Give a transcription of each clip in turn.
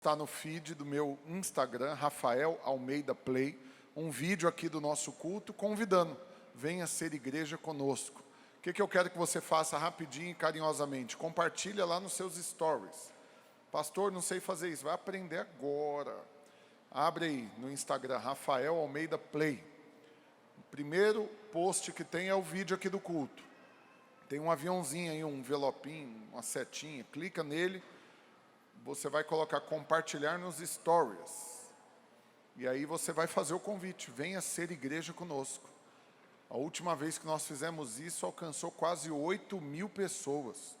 Está no feed do meu Instagram, Rafael Almeida Play, um vídeo aqui do nosso culto convidando, venha ser igreja conosco. O que eu quero que você faça rapidinho e carinhosamente? Compartilha lá nos seus stories. Pastor, não sei fazer isso, vai aprender agora. Abre aí no Instagram, Rafael Almeida Play. O primeiro post que tem é o vídeo aqui do culto. Tem um aviãozinho aí, um envelopinho, uma setinha, clica nele. Você vai colocar compartilhar nos stories. E aí você vai fazer o convite, venha ser igreja conosco. A última vez que nós fizemos isso, alcançou quase 8.000 pessoas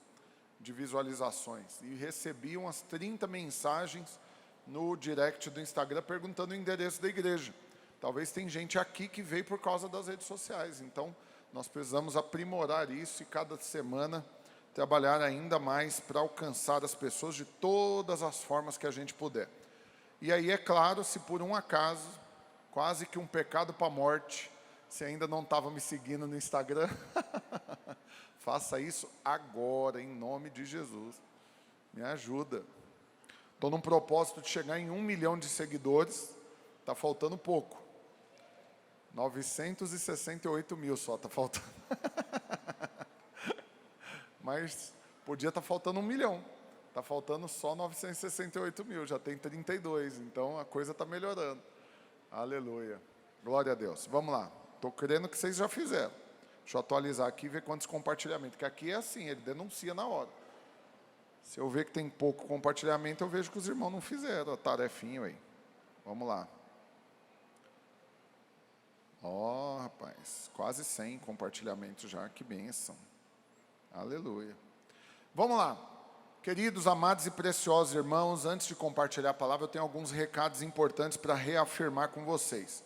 de visualizações. E recebi umas 30 mensagens no direct do Instagram perguntando o endereço da igreja. Talvez tem gente aqui que veio por causa das redes sociais. Então, nós precisamos aprimorar isso e cada semana trabalhar ainda mais para alcançar as pessoas de todas as formas que a gente puder. E aí, é claro, se por um acaso, quase que um pecado para a morte, se ainda não estava me seguindo no Instagram, faça isso agora, em nome de Jesus. Me ajuda. Estou num propósito de chegar em 1 milhão de seguidores, está faltando pouco. 968 mil só está faltando. Mas podia estar faltando 1 milhão. Está faltando só 968 mil, já tem 32. Então a coisa está melhorando. Aleluia. Glória a Deus. Vamos lá. Estou crendo que vocês já fizeram. Deixa eu atualizar aqui e ver quantos compartilhamentos. Porque aqui é assim, ele denuncia na hora. Se eu ver que tem pouco compartilhamento, eu vejo que os irmãos não fizeram a tarefinha aí. Vamos lá. Ó, rapaz, quase 100 compartilhamentos já, que bênção. Aleluia. Vamos lá. Queridos, amados e preciosos irmãos, antes de compartilhar a palavra, eu tenho alguns recados importantes para reafirmar com vocês.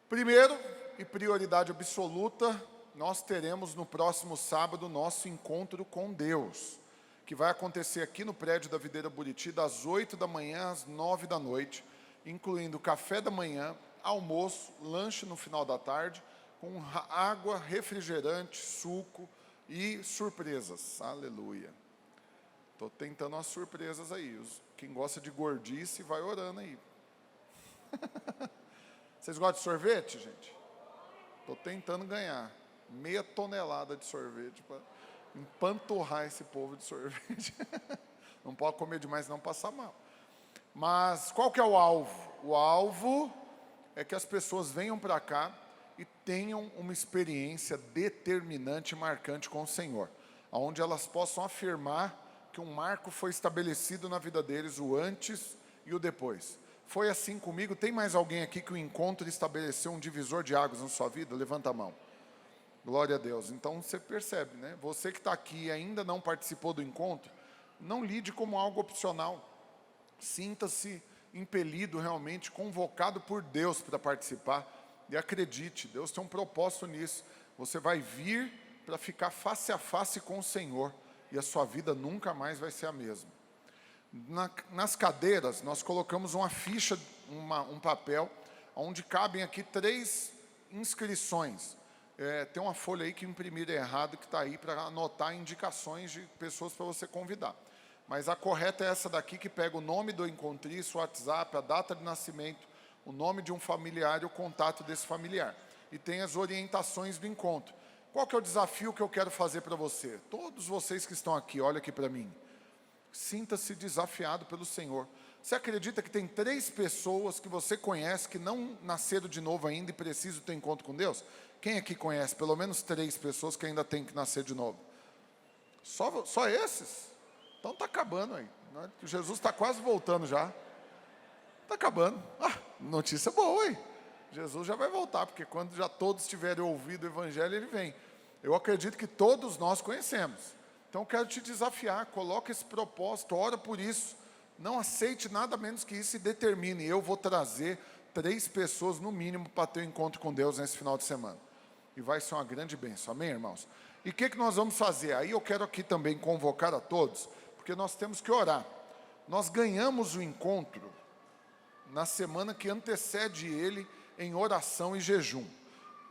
Primeiro, e prioridade absoluta, nós teremos no próximo sábado nosso encontro com Deus, que vai acontecer aqui no prédio da Videira Buriti, das 8 da manhã às 9 da noite, incluindo café da manhã, almoço, lanche no final da tarde, com água, refrigerante, suco e surpresas. Aleluia. Estou tentando umas surpresas aí. Quem gosta de gordice, vai orando aí. Vocês gostam de sorvete, gente? Estou tentando ganhar meia tonelada de sorvete para empanturrar esse povo de sorvete. Não pode comer demais, não passar mal. Mas qual que é o alvo? O alvo é que as pessoas venham para cá e tenham uma experiência determinante e marcante com o Senhor, onde elas possam afirmar que um marco foi estabelecido na vida deles, o antes e o depois. Foi assim comigo? Tem mais alguém aqui que o encontro estabeleceu um divisor de águas na sua vida? Levanta a mão. Glória a Deus. Então você percebe, né? Você que está aqui e ainda não participou do encontro, não lide como algo opcional. Sinta-se impelido realmente, convocado por Deus para participar. E acredite, Deus tem um propósito nisso. Você vai vir para ficar face a face com o Senhor. E a sua vida nunca mais vai ser a mesma. Nas cadeiras, nós colocamos uma ficha, um papel, onde cabem aqui 3 inscrições. Tem uma folha aí que imprimiram errado, que está aí para anotar indicações de pessoas para você convidar. Mas a correta é essa daqui, que pega o nome do encontriço, o WhatsApp, a data de nascimento, o nome de um familiar e o contato desse familiar. E tem as orientações do encontro. Qual que é o desafio que eu quero fazer para você? Todos vocês que estão aqui, olha aqui para mim. Sinta-se desafiado pelo Senhor. Você acredita que tem 3 pessoas que você conhece que não nasceram de novo ainda e precisam ter encontro com Deus? Quem aqui conhece pelo menos 3 pessoas que ainda tem que nascer de novo? Só esses? Então está acabando aí. Jesus está quase voltando já. Está acabando. Notícia boa, hein? Jesus já vai voltar, porque quando já todos tiverem ouvido o Evangelho, ele vem. Eu acredito que todos nós conhecemos. Então, eu quero te desafiar, coloque esse propósito, ora por isso. Não aceite nada menos que isso e determine. Eu vou trazer 3 pessoas, no mínimo, para ter um encontro com Deus nesse final de semana. E vai ser uma grande bênção. Amém, irmãos? E o que nós vamos fazer? Aí eu quero aqui também convocar a todos, porque nós temos que orar. Nós ganhamos o encontro na semana que antecede ele em oração e jejum.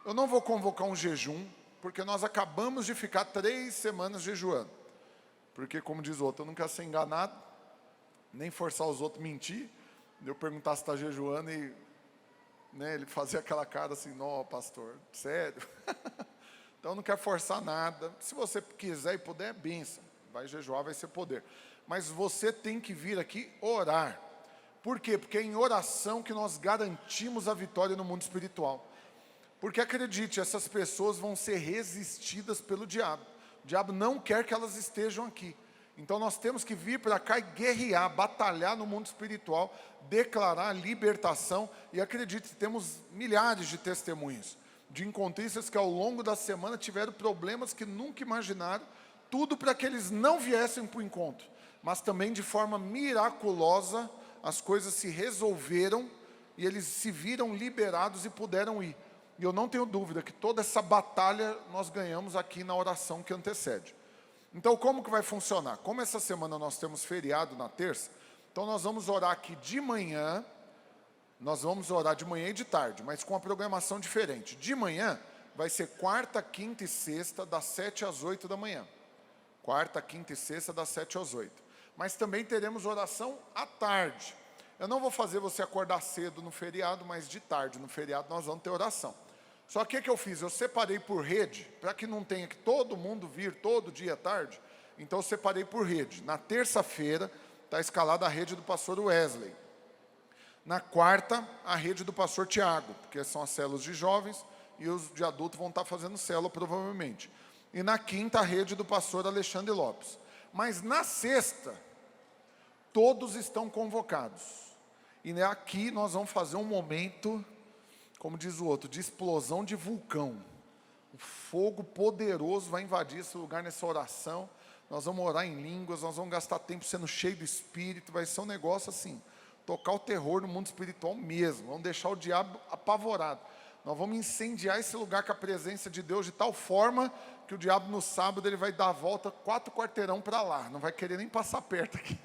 Eu não vou convocar um jejum, porque nós acabamos de ficar 3 semanas jejuando. Porque, como diz o outro, eu não quero ser enganado. nem forçar os outros a mentir. Eu perguntar se está jejuando e, né, ele fazia aquela cara assim, não, pastor, sério? Então não quer forçar nada. Se você quiser e puder, é bênção. Vai jejuar, vai ser poder. Mas você tem que vir aqui orar. Por quê? Porque é em oração que nós garantimos a vitória no mundo espiritual. Porque acredite, essas pessoas vão ser resistidas pelo diabo. O diabo não quer que elas estejam aqui. Então nós temos que vir para cá e guerrear, batalhar no mundo espiritual, declarar libertação. E acredite, temos milhares de testemunhos de encontristas que ao longo da semana tiveram problemas que nunca imaginaram, tudo para que eles não viessem para o encontro. Mas também de forma miraculosa, as coisas se resolveram e eles se viram liberados e puderam ir. E eu não tenho dúvida que toda essa batalha nós ganhamos aqui na oração que antecede. Então, como que vai funcionar? Como essa semana nós temos feriado na terça, então nós vamos orar aqui de manhã, nós vamos orar de manhã e de tarde, mas com uma programação diferente. De manhã vai ser quarta, quinta e sexta, das 7 às 8 da manhã. Quarta, quinta e sexta, das 7 às 8. Mas também teremos oração à tarde. Eu não vou fazer você acordar cedo no feriado, mas de tarde no feriado nós vamos ter oração. Só que o que eu fiz? Eu separei por rede, para que não tenha que todo mundo vir todo dia à tarde. Então eu separei por rede. Na terça-feira está escalada a rede do pastor Wesley. Na quarta, a rede do pastor Tiago, porque são as células de jovens e os de adultos vão estar fazendo célula provavelmente. E na quinta, a rede do pastor Alexandre Lopes. Mas na sexta, todos estão convocados. E aqui nós vamos fazer um momento, como diz o outro, de explosão de vulcão. Um fogo poderoso vai invadir esse lugar nessa oração. Nós vamos orar em línguas, nós vamos gastar tempo sendo cheio do Espírito. Vai ser um negócio assim, tocar o terror no mundo espiritual mesmo. Vamos deixar o diabo apavorado. Nós vamos incendiar esse lugar com a presença de Deus de tal forma que o diabo no sábado ele vai dar a volta 4 quarteirão para lá. Não vai querer nem passar perto aqui.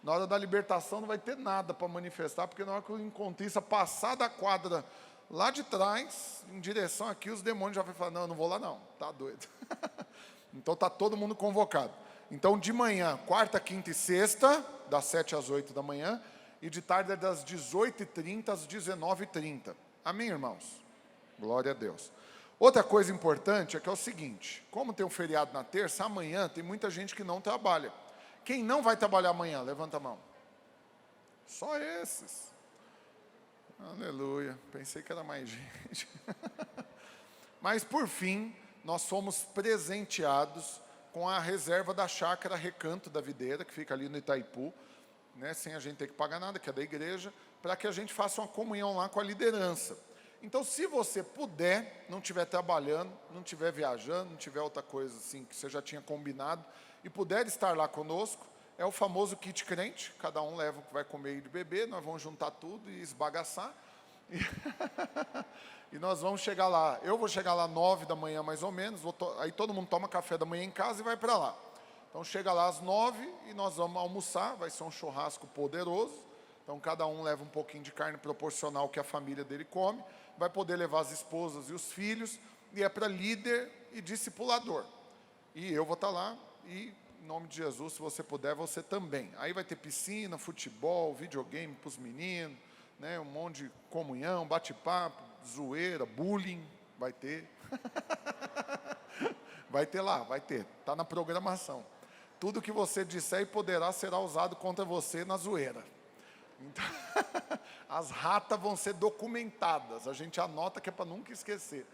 Na hora da libertação não vai ter nada para manifestar, porque na hora que o encontrista passar da quadra lá de trás, em direção aqui, os demônios já vão falar, não, eu não vou lá não, tá doido. Então está todo mundo convocado. Então de manhã, quarta, quinta e sexta, das 7 às 8 da manhã, e de tarde é das 18h30 às 19h30. Amém, irmãos? Glória a Deus. Outra coisa importante é que é o seguinte, como tem um feriado na terça, amanhã tem muita gente que não trabalha. Quem não vai trabalhar amanhã? Levanta a mão. Só esses. Aleluia. Pensei que era mais gente. Mas por fim, nós fomos presenteados com a reserva da chácara Recanto da Videira, que fica ali no Itaipu, né, sem a gente ter que pagar nada, que é da igreja, para que a gente faça uma comunhão lá com a liderança. Então, se você puder, não estiver trabalhando, não estiver viajando, não tiver outra coisa assim que você já tinha combinado, e puder estar lá conosco, é o famoso kit crente, cada um leva o que vai comer e de beber, nós vamos juntar tudo e esbagaçar, e nós vamos chegar lá, eu vou chegar lá 9 da manhã mais ou menos, aí todo mundo toma café da manhã em casa e vai para lá. Então chega lá às 9 e nós vamos almoçar, vai ser um churrasco poderoso, então cada um leva um pouquinho de carne proporcional ao que a família dele come, vai poder levar as esposas e os filhos, e é para líder e discipulador. E eu vou estar lá, e em nome de Jesus, se você puder, você também. Aí vai ter piscina, futebol, videogame para os meninos, né, um monte de comunhão, bate-papo, zoeira, bullying, vai ter. Vai ter lá, vai ter, está na programação. Tudo que você disser e poderá será usado contra você na zoeira. Então, as ratas vão ser documentadas, a gente anota que é para nunca esquecer.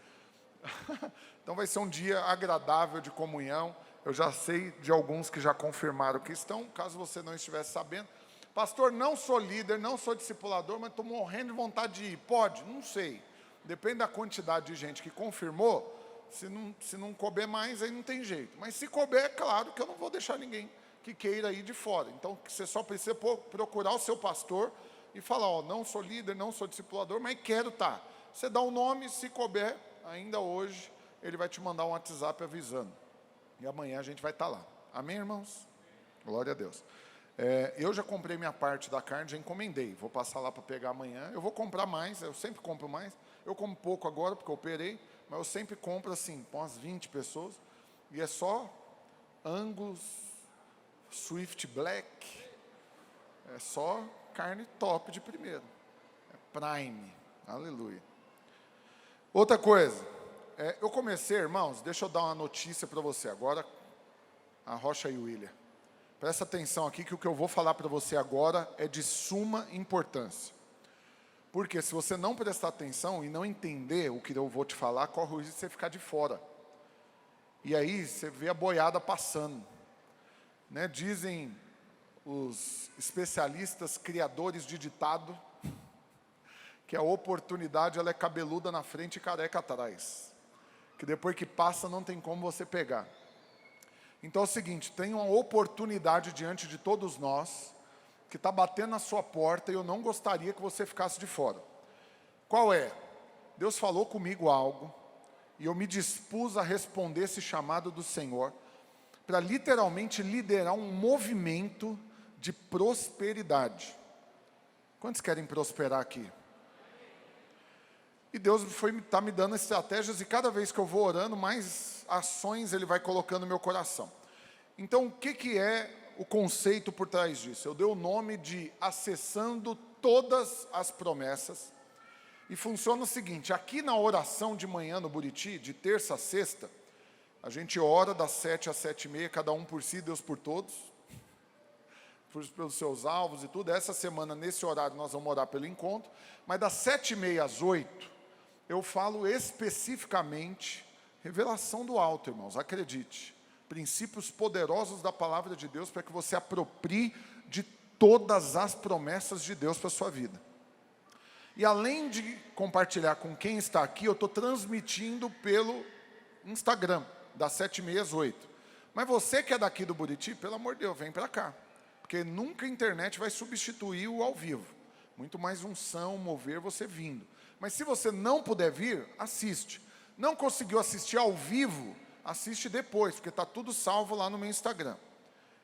Então vai ser um dia agradável de comunhão. Eu já sei de alguns que já confirmaram que estão, caso você não estivesse sabendo. Pastor, não sou líder, não sou discipulador, mas estou morrendo de vontade de ir. Pode? Não sei. Depende da quantidade de gente que confirmou. Se não couber mais, aí não tem jeito. Mas se couber, é claro que eu não vou deixar ninguém que queira ir de fora. Então, você só precisa procurar o seu pastor e falar, ó, não sou líder, não sou discipulador, mas quero estar. Você dá o nome, se couber, ainda hoje, ele vai te mandar um WhatsApp avisando. E amanhã a gente vai estar lá. Amém, irmãos? Glória a Deus. Eu já comprei minha parte da carne, já encomendei. Vou passar lá para pegar amanhã. Eu vou comprar mais, eu sempre compro mais. Eu como pouco agora, porque eu operei, mas eu sempre compro assim, com umas 20 pessoas. E é só Angus, Swift Black, É só carne top de primeiro. É prime. Aleluia. Outra coisa. Eu comecei, irmãos, deixa eu dar uma notícia para você agora. A Rocha e o William. Presta atenção aqui que o que eu vou falar para você agora é de suma importância. Porque se você não prestar atenção e não entender o que eu vou te falar, corre o risco de você ficar de fora. E aí você vê a boiada passando. Né? Dizem os especialistas, criadores de ditado, que a oportunidade ela é cabeluda na frente e careca atrás. Que depois que passa não tem como você pegar. Então é o seguinte, tem uma oportunidade diante de todos nós, que está batendo na sua porta e eu não gostaria que você ficasse de fora. Qual é? Deus falou comigo algo, e eu me dispus a responder esse chamado do Senhor, para literalmente liderar um movimento de prosperidade. Quantos querem prosperar aqui? E Deus está me dando estratégias, e cada vez que eu vou orando, mais ações Ele vai colocando no meu coração. Então, o que é o conceito por trás disso? Eu dei o nome de Acessando Todas as Promessas. E funciona o seguinte, aqui na oração de manhã no Buriti, de terça a sexta, a gente ora das 7 às 7h30, cada um por si, Deus por todos, pelos seus alvos e tudo. Essa semana, nesse horário, nós vamos orar pelo encontro, mas das 7h30 às 8h, eu falo especificamente, revelação do alto, irmãos, acredite, princípios poderosos da palavra de Deus, para que você aproprie de todas as promessas de Deus para a sua vida. E além de compartilhar com quem está aqui, eu estou transmitindo pelo Instagram, das 7h30 às 8h. Mas você que é daqui do Buriti, pelo amor de Deus, vem para cá. Porque nunca a internet vai substituir o ao vivo. Muito mais unção, mover você vindo. Mas se você não puder vir, assiste. Não conseguiu assistir ao vivo, assiste depois, porque está tudo salvo lá no meu Instagram.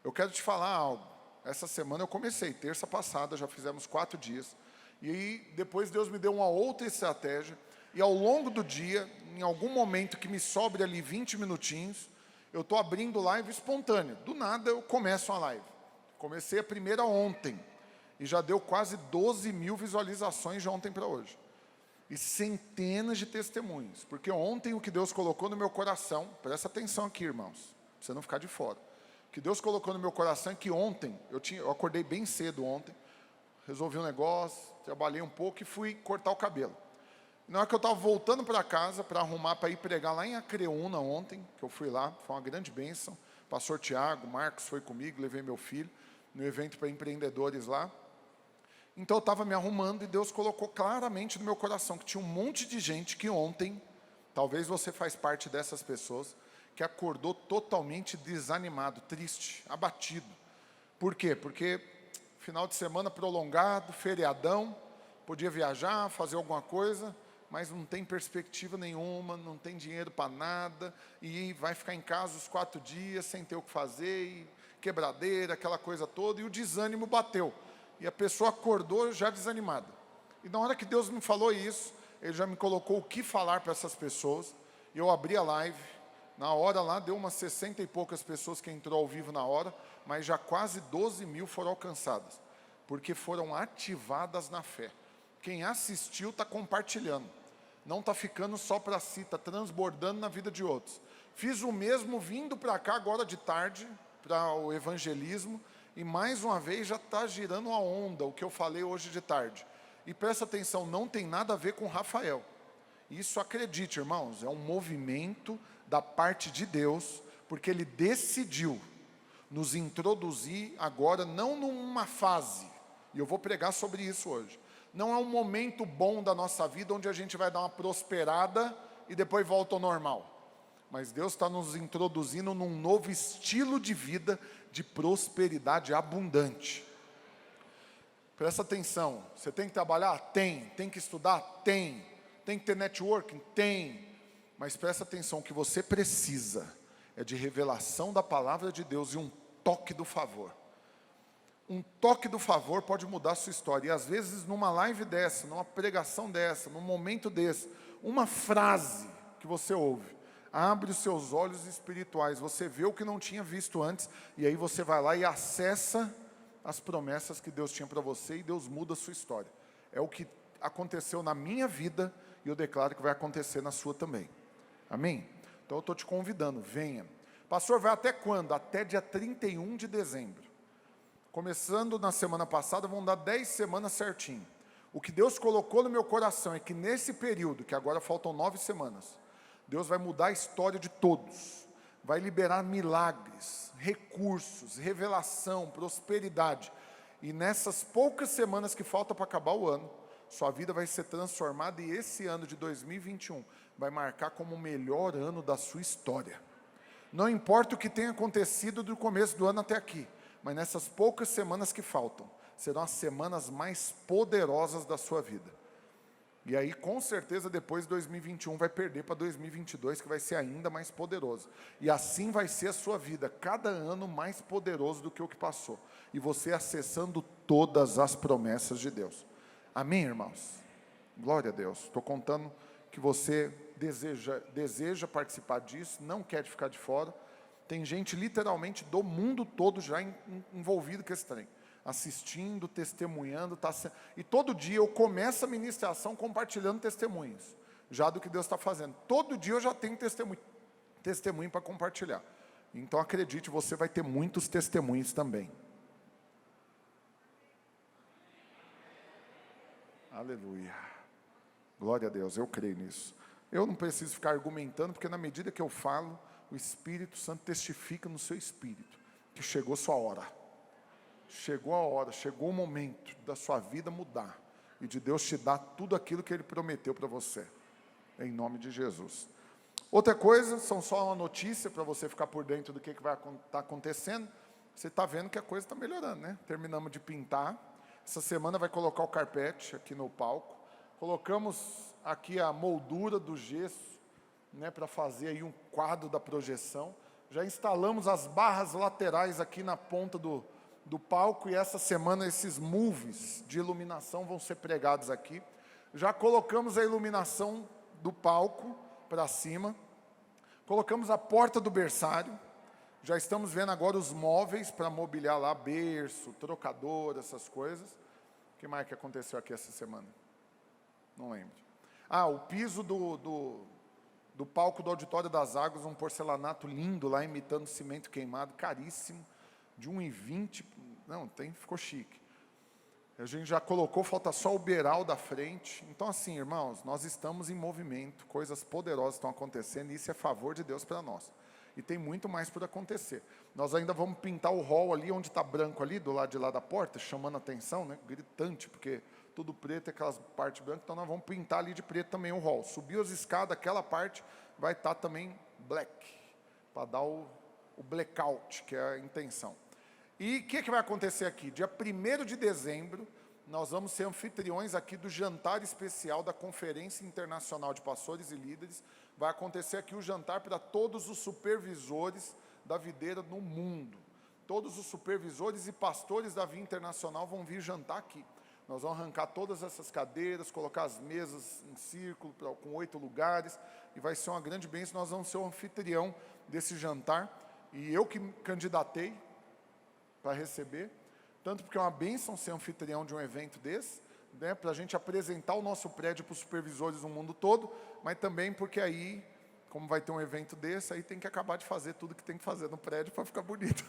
Eu quero te falar algo. Essa semana eu comecei, terça passada, já fizemos 4 dias. E aí, depois Deus me deu uma outra estratégia. E ao longo do dia, em algum momento que me sobre ali 20 minutinhos, eu estou abrindo live espontânea. Do nada eu começo uma live. Comecei a primeira ontem. E já deu quase 12 mil visualizações de ontem para hoje. E centenas de testemunhos. Porque ontem o que Deus colocou no meu coração, presta atenção aqui, irmãos, para você não ficar de fora. O que Deus colocou no meu coração é que ontem, eu acordei bem cedo ontem, resolvi um negócio, trabalhei um pouco e fui cortar o cabelo. Na hora que eu estava voltando para casa, para arrumar, para ir pregar lá em Acreúna ontem, que eu fui lá, foi uma grande bênção. Pastor Tiago, Marcos foi comigo, levei meu filho no evento para empreendedores lá. Então eu estava me arrumando e Deus colocou claramente no meu coração que tinha um monte de gente que ontem, talvez você faz parte dessas pessoas, que acordou totalmente desanimado, triste, abatido. Por quê? Porque final de semana prolongado, feriadão, podia viajar, fazer alguma coisa, mas não tem perspectiva nenhuma, não tem dinheiro para nada, e vai ficar em casa os 4 dias sem ter o que fazer, e quebradeira, aquela coisa toda, e o desânimo bateu. E a pessoa acordou já desanimada. E na hora que Deus me falou isso, Ele já me colocou o que falar para essas pessoas. E eu abri a live. Na hora lá, deu umas 60 e poucas pessoas que entrou ao vivo na hora, mas já quase 12 mil foram alcançadas. Porque foram ativadas na fé. Quem assistiu está compartilhando. Não está ficando só para si, está transbordando na vida de outros. Fiz o mesmo vindo para cá agora de tarde, para o evangelismo. E mais uma vez já está girando a onda, o que eu falei hoje de tarde. E presta atenção, não tem nada a ver com Rafael. Isso, acredite, irmãos, é um movimento da parte de Deus, porque Ele decidiu nos introduzir agora, não numa fase, e eu vou pregar sobre isso hoje. Não é um momento bom da nossa vida, onde a gente vai dar uma prosperada e depois volta ao normal. Mas Deus está nos introduzindo num novo estilo de vida, de prosperidade abundante. Presta atenção, você tem que trabalhar? Tem que estudar? Tem que ter networking? Tem, mas presta atenção, o que você precisa é de revelação da palavra de Deus e um toque do favor. Um toque do favor pode mudar a sua história, e às vezes numa live dessa, numa pregação dessa, num momento desse, uma frase que você ouve, abre os seus olhos espirituais, você vê o que não tinha visto antes, e aí você vai lá e acessa as promessas que Deus tinha para você e Deus muda a sua história. É o que aconteceu na minha vida e eu declaro que vai acontecer na sua também. Amém? Então eu estou te convidando, venha. Pastor, vai até quando? Até dia 31 de dezembro. Começando na semana passada, vão dar 10 semanas certinho. O que Deus colocou no meu coração é que nesse período, que agora faltam 9 semanas, Deus vai mudar a história de todos. Vai liberar milagres, recursos, revelação, prosperidade. E nessas poucas semanas que faltam para acabar o ano, sua vida vai ser transformada e esse ano de 2021 vai marcar como o melhor ano da sua história. Não importa o que tenha acontecido do começo do ano até aqui, mas nessas poucas semanas que faltam, serão as semanas mais poderosas da sua vida. E aí, com certeza, depois de 2021 vai perder para 2022, que vai ser ainda mais poderoso. E assim vai ser a sua vida, cada ano mais poderoso do que o que passou. E você acessando todas as promessas de Deus. Amém, irmãos? Glória a Deus. Estou contando que você deseja participar disso, não quer ficar de fora. Tem gente literalmente do mundo todo já envolvido com esse trem. Assistindo, testemunhando, e todo dia eu começo a ministração compartilhando testemunhos, já do que Deus está fazendo. Todo dia eu já tenho testemunho para compartilhar. Então acredite, você vai ter muitos testemunhos também. Aleluia. Glória a Deus, eu creio nisso. Eu não preciso ficar argumentando, porque na medida que eu falo, o Espírito Santo testifica no seu espírito que chegou sua hora. Chegou a hora, chegou o momento da sua vida mudar e de Deus te dar tudo aquilo que Ele prometeu para você, em nome de Jesus. Outra coisa, são só uma notícia para você ficar por dentro do que vai estar acontecendo. Você está vendo que a coisa está melhorando, né? Terminamos de pintar, essa semana vai colocar o carpete aqui no palco, colocamos aqui a moldura do gesso, né, para fazer aí um quadro da projeção, já instalamos as barras laterais aqui na ponta do palco, e essa semana esses movies de iluminação vão ser pregados aqui. Já colocamos a iluminação do palco para cima, colocamos a porta do berçário, já estamos vendo agora os móveis para mobiliar lá, berço, trocador, essas coisas. O que mais que aconteceu aqui essa semana? Não lembro. O piso do palco do Auditório das Águas, um porcelanato lindo lá, imitando cimento queimado, caríssimo, de 1,20, ficou chique. A gente já colocou, falta só o beiral da frente. Então assim, irmãos, nós estamos em movimento, coisas poderosas estão acontecendo, e isso é favor de Deus para nós. E tem muito mais por acontecer. Nós ainda vamos pintar o hall ali, onde está branco ali, do lado de lá da porta, chamando a atenção, né? Gritante, porque tudo preto é aquelas partes brancas, então nós vamos pintar ali de preto também o hall. Subiu as escadas, aquela parte vai estar também black, para dar o blackout, que é a intenção. E o que vai acontecer aqui? Dia 1º de dezembro, nós vamos ser anfitriões aqui do jantar especial da Conferência Internacional de Pastores e Líderes. Vai acontecer aqui o jantar para todos os supervisores da videira no mundo. Todos os supervisores e pastores da Via Internacional vão vir jantar aqui. Nós vamos arrancar todas essas cadeiras, colocar as mesas em círculo, com 8 lugares, e vai ser uma grande bênção. Nós vamos ser o anfitrião desse jantar, e eu que me candidatei para receber, tanto porque é uma bênção ser anfitrião de um evento desse, né, para a gente apresentar o nosso prédio para os supervisores no mundo todo, mas também porque aí, como vai ter um evento desse, aí tem que acabar de fazer tudo que tem que fazer no prédio para ficar bonito.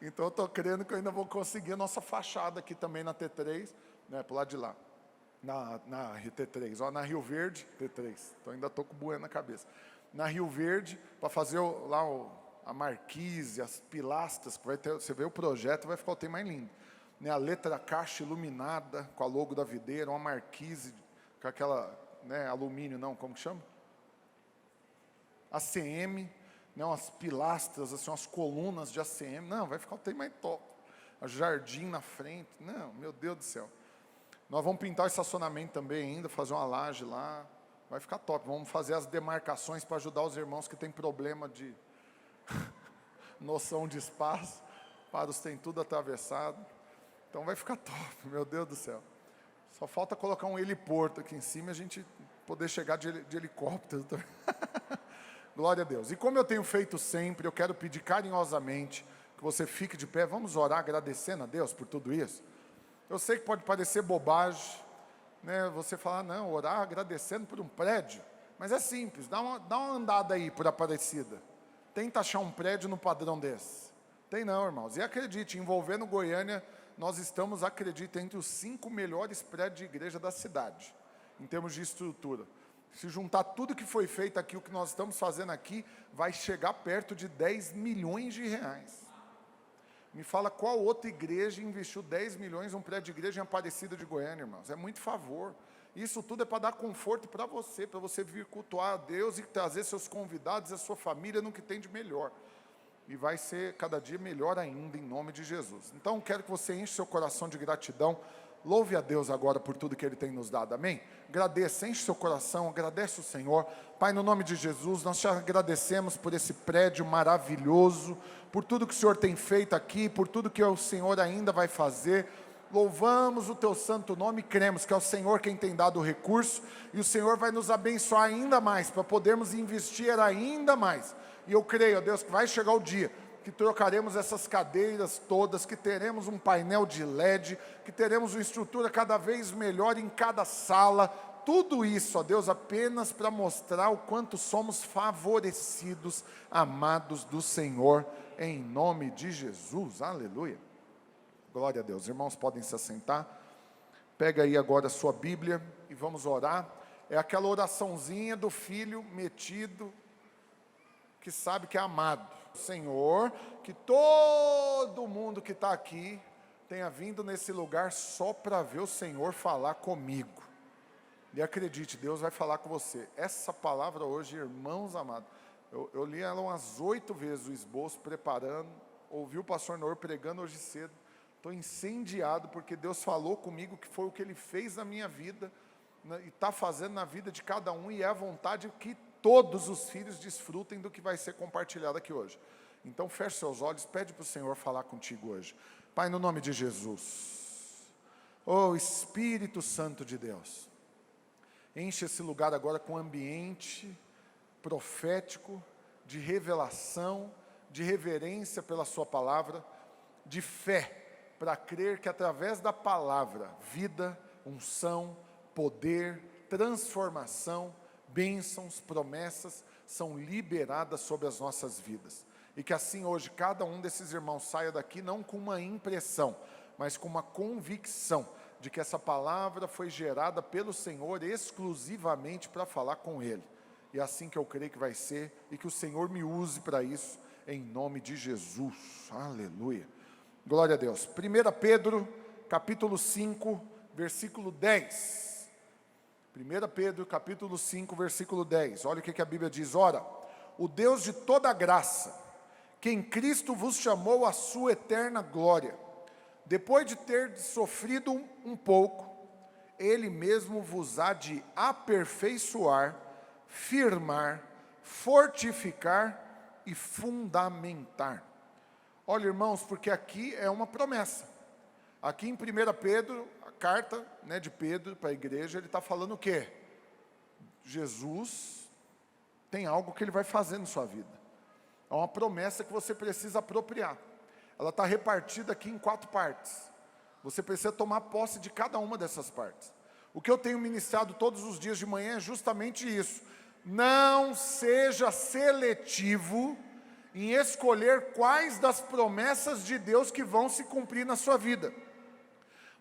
Então eu estou crendo que eu ainda vou conseguir a nossa fachada aqui também na T3, né, para o lado de lá, na T3, na Rio Verde, T3, então ainda estou com o bué na cabeça. Na Rio Verde, para fazer lá a marquise, as pilastras, que vai ter, você vê o projeto, vai ficar o trem mais lindo. Né, a letra caixa iluminada, com a logo da videira, uma marquise, com aquela, né, alumínio, não, como que chama? ACM, né, umas pilastras, assim, umas colunas de ACM, não, vai ficar o trem mais top. A jardim na frente, não, meu Deus do céu. Nós vamos pintar o estacionamento também ainda, fazer uma laje lá, vai ficar top. Vamos fazer as demarcações para ajudar os irmãos que têm problema de noção de espaço, para os tem tudo atravessado. Então vai ficar top, meu Deus do céu. Só falta colocar um heliporto aqui em cima e a gente poder chegar de helicóptero também. Glória a Deus. E como eu tenho feito sempre, eu quero pedir carinhosamente que você fique de pé, vamos orar agradecendo a Deus por tudo isso. Eu sei que pode parecer bobagem, né? Você falar, não, orar agradecendo por um prédio, mas é simples, dá uma andada aí por Aparecida, tenta achar um prédio no padrão desse. Tem não, irmãos, e acredite, envolvendo Goiânia, nós estamos, acredite, entre os 5 melhores prédios de igreja da cidade, em termos de estrutura. Se juntar tudo que foi feito aqui, o que nós estamos fazendo aqui, vai chegar perto de 10 milhões de reais. Me fala qual outra igreja investiu 10 milhões num prédio de igreja em Aparecida de Goiânia, irmãos. É muito favor. Isso tudo é para dar conforto para você vir cultuar a Deus e trazer seus convidados e a sua família no que tem de melhor. E vai ser cada dia melhor ainda, em nome de Jesus. Então, quero que você enche seu coração de gratidão. Louve a Deus agora por tudo que Ele tem nos dado, amém? Agradeça, enche seu coração, agradece o Senhor. Pai, no nome de Jesus, nós te agradecemos por esse prédio maravilhoso, por tudo que o Senhor tem feito aqui, por tudo que o Senhor ainda vai fazer. Louvamos o teu santo nome e cremos que é o Senhor quem tem dado o recurso, e o Senhor vai nos abençoar ainda mais, para podermos investir ainda mais. E eu creio, ó Deus, que vai chegar o dia que trocaremos essas cadeiras todas, que teremos um painel de LED, que teremos uma estrutura cada vez melhor em cada sala. Tudo isso, ó Deus, apenas para mostrar o quanto somos favorecidos, amados do Senhor, em nome de Jesus. Aleluia. Glória a Deus. Irmãos, podem se assentar. Pega aí agora a sua Bíblia e vamos orar. É aquela oraçãozinha do filho metido, que sabe que é amado. Senhor, que todo mundo que está aqui tenha vindo nesse lugar só para ver o Senhor falar comigo. E acredite, Deus vai falar com você. Essa palavra hoje, irmãos amados, eu li ela umas 8 vezes, o esboço, preparando, ouvi o pastor Noor pregando hoje cedo. Estou incendiado porque Deus falou comigo que foi o que Ele fez na minha vida, né, e está fazendo na vida de cada um, e é a vontade que todos os filhos desfrutem do que vai ser compartilhado aqui hoje. Então feche seus olhos, pede para o Senhor falar contigo hoje. Pai, no nome de Jesus, oh Espírito Santo de Deus, enche esse lugar agora com ambiente profético, de revelação, de reverência pela sua palavra, de fé, para crer que através da palavra, vida, unção, poder, transformação, bênçãos, promessas são liberadas sobre as nossas vidas. E que assim hoje cada um desses irmãos saia daqui não com uma impressão, mas com uma convicção de que essa palavra foi gerada pelo Senhor exclusivamente para falar com Ele. E é assim que eu creio que vai ser, e que o Senhor me use para isso, em nome de Jesus. Aleluia. Glória a Deus. 1 Pedro, capítulo 5, versículo 10. 1 Pedro, capítulo 5, versículo 10. Olha o que a Bíblia diz. Ora, o Deus de toda graça, que em Cristo vos chamou à sua eterna glória, depois de ter sofrido um pouco, Ele mesmo vos há de aperfeiçoar, firmar, fortificar e fundamentar. Olha, irmãos, porque aqui é uma promessa. Aqui em 1 Pedro, a carta, né, de Pedro para a igreja, ele está falando o quê? Jesus tem algo que Ele vai fazer na sua vida. É uma promessa que você precisa apropriar. Ela está repartida aqui em 4 partes. Você precisa tomar posse de cada uma dessas partes. O que eu tenho ministrado todos os dias de manhã é justamente isso. Não seja seletivo em escolher quais das promessas de Deus que vão se cumprir na sua vida.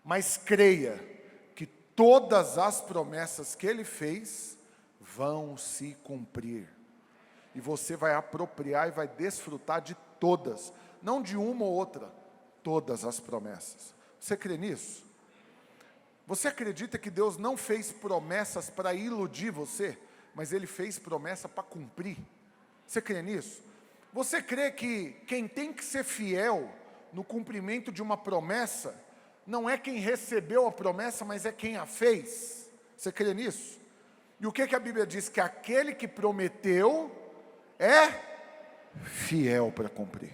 Mas creia que todas as promessas que Ele fez vão se cumprir. E você vai apropriar e vai desfrutar de todas, não de uma ou outra, todas as promessas. Você crê nisso? Você acredita que Deus não fez promessas para iludir você, mas Ele fez promessa para cumprir? Você crê nisso? Você crê que quem tem que ser fiel no cumprimento de uma promessa, não é quem recebeu a promessa, mas é quem a fez? Você crê nisso? E o que a Bíblia diz? Que aquele que prometeu é fiel para cumprir.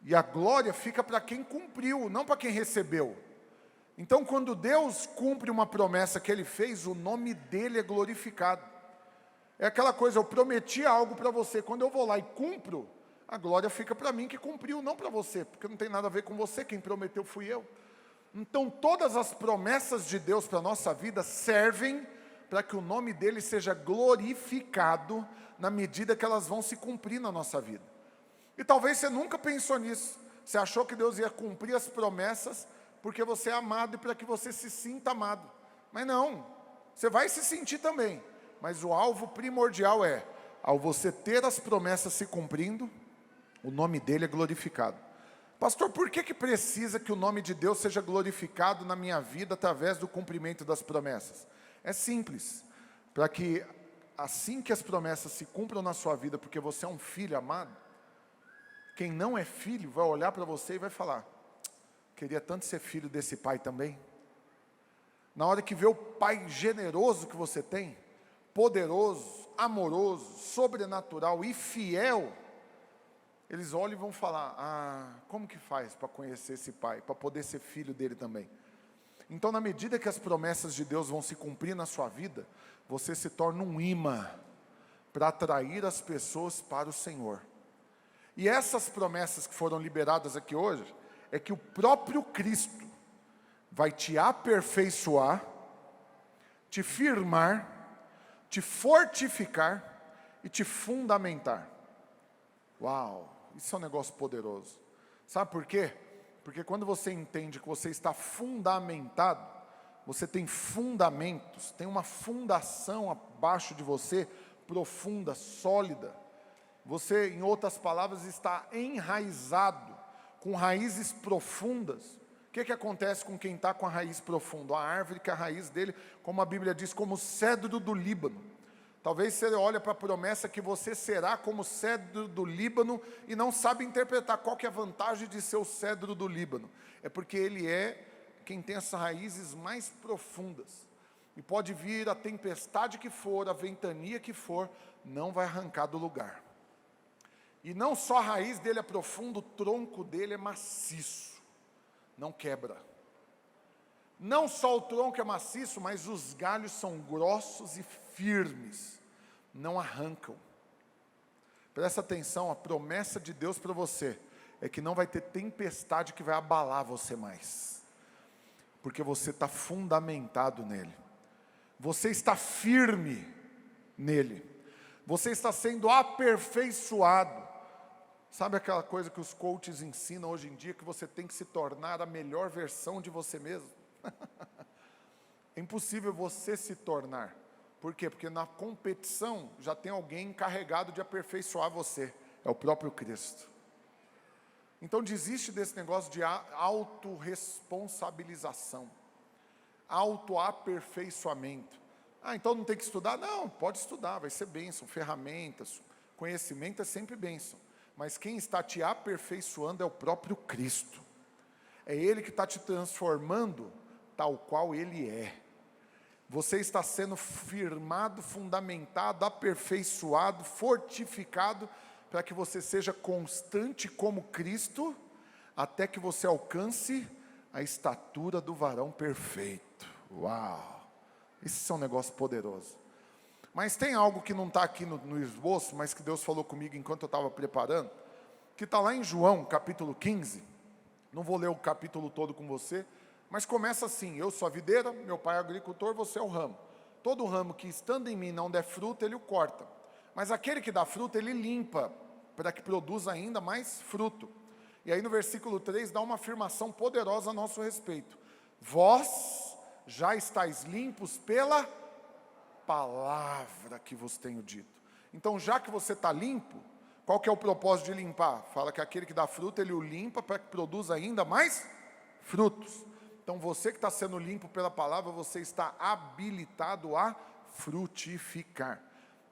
E a glória fica para quem cumpriu, não para quem recebeu. Então, quando Deus cumpre uma promessa que Ele fez, o nome dEle é glorificado. É aquela coisa, eu prometi algo para você, quando eu vou lá e cumpro, a glória fica para mim que cumpriu, não para você, porque não tem nada a ver com você, quem prometeu fui eu. Então todas as promessas de Deus para a nossa vida servem para que o nome dele seja glorificado na medida que elas vão se cumprir na nossa vida. E talvez você nunca pensou nisso, você achou que Deus ia cumprir as promessas porque você é amado e para que você se sinta amado. Mas não, você vai se sentir também, mas o alvo primordial é, ao você ter as promessas se cumprindo, o nome dele é glorificado. Pastor, por que precisa que o nome de Deus seja glorificado na minha vida através do cumprimento das promessas? É simples, para que assim que as promessas se cumpram na sua vida, porque você é um filho amado, quem não é filho vai olhar para você e vai falar, queria tanto ser filho desse pai também. Na hora que vê o pai generoso que você tem, poderoso, amoroso, sobrenatural e fiel, eles olham e vão falar, como que faz para conhecer esse pai, para poder ser filho dele também? Então, na medida que as promessas de Deus vão se cumprir na sua vida, você se torna um imã para atrair as pessoas para o Senhor. E essas promessas que foram liberadas aqui hoje, é que o próprio Cristo vai te aperfeiçoar, te firmar, te fortificar e te fundamentar. Uau! Isso é um negócio poderoso. Sabe por quê? Porque quando você entende que você está fundamentado, você tem fundamentos, tem uma fundação abaixo de você, profunda, sólida. Você, em outras palavras, está enraizado, com raízes profundas. O que acontece com quem está com a raiz profunda? A árvore que a raiz dele, como a Bíblia diz, como o cedro do Líbano. Talvez você olhe para a promessa que você será como o cedro do Líbano e não sabe interpretar qual que é a vantagem de ser o cedro do Líbano. É porque ele é quem tem essas raízes mais profundas. E pode vir a tempestade que for, a ventania que for, não vai arrancar do lugar. E não só a raiz dele é profunda, o tronco dele é maciço, não quebra. Não só o tronco é maciço, mas os galhos são grossos e firmes, não arrancam. Presta atenção, a promessa de Deus para você é que não vai ter tempestade que vai abalar você mais, porque você está fundamentado nele, você está firme nele, você está sendo aperfeiçoado. Sabe aquela coisa que os coaches ensinam hoje em dia, que você tem que se tornar a melhor versão de você mesmo? É impossível você se tornar. Por quê? Porque na competição já tem alguém encarregado de aperfeiçoar você. É o próprio Cristo. Então desiste desse negócio de autorresponsabilização, autoaperfeiçoamento. Então não tem que estudar? Não, pode estudar, vai ser bênção, ferramentas, conhecimento é sempre bênção. Mas quem está te aperfeiçoando é o próprio Cristo. É Ele que está te transformando tal qual Ele é. Você está sendo firmado, fundamentado, aperfeiçoado, fortificado, para que você seja constante como Cristo, até que você alcance a estatura do varão perfeito. Uau! Isso é um negócio poderoso. Mas tem algo que não está aqui no esboço, mas que Deus falou comigo enquanto eu estava preparando, que está lá em João, capítulo 15. Não vou ler o capítulo todo com você, mas começa assim: eu sou a videira, meu pai é agricultor, você é o ramo. Todo ramo que estando em mim não der fruto, ele o corta. Mas aquele que dá fruto, ele limpa, para que produza ainda mais fruto. E aí no versículo 3 dá uma afirmação poderosa a nosso respeito. Vós já estáis limpos pela palavra que vos tenho dito. Então, já que você está limpo, qual que é o propósito de limpar? Fala que aquele que dá fruto, ele o limpa para que produza ainda mais frutos. Então, você que está sendo limpo pela palavra, você está habilitado a frutificar.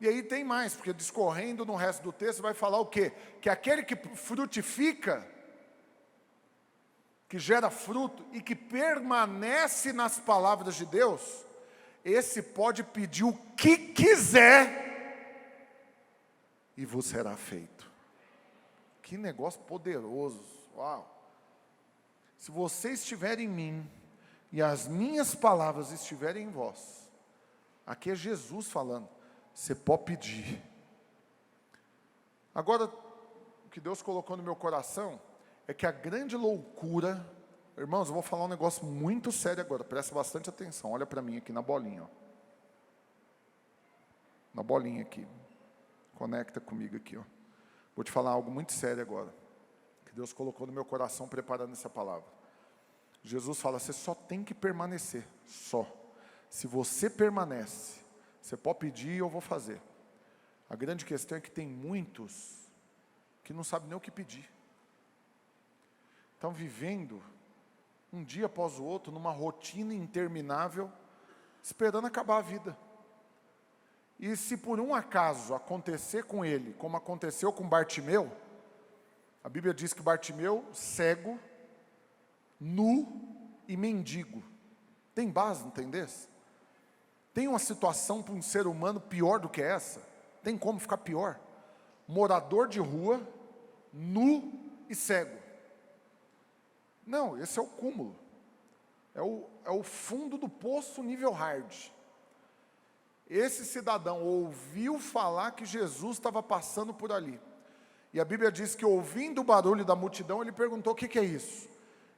E aí tem mais, porque discorrendo no resto do texto vai falar o quê? Que aquele que frutifica, que gera fruto e que permanece nas palavras de Deus, esse pode pedir o que quiser e vos será feito. Que negócio poderoso. Uau! Se você estiver em mim e as minhas palavras estiverem em vós, aqui é Jesus falando, você pode pedir. Agora, o que Deus colocou no meu coração é que a grande loucura, irmãos, eu vou falar um negócio muito sério agora, presta bastante atenção, olha para mim aqui na bolinha, ó. Na bolinha aqui, conecta comigo aqui, ó. Vou te falar algo muito sério agora, que Deus colocou no meu coração preparando essa palavra. Jesus fala, você só tem que permanecer, só. Se você permanece, você pode pedir e eu vou fazer. A grande questão é que tem muitos que não sabem nem o que pedir. Estão vivendo um dia após o outro, numa rotina interminável, esperando acabar a vida. E se por um acaso acontecer com ele, como aconteceu com Bartimeu, a Bíblia diz que Bartimeu, cego, nu e mendigo. Tem base, entendesse? Tem uma situação para um ser humano pior do que essa? Tem como ficar pior? Morador de rua, nu e cego. Não, esse é o cúmulo. É o fundo do poço nível hard. Esse cidadão ouviu falar que Jesus estava passando por ali. E a Bíblia diz que ouvindo o barulho da multidão, ele perguntou, o que é isso?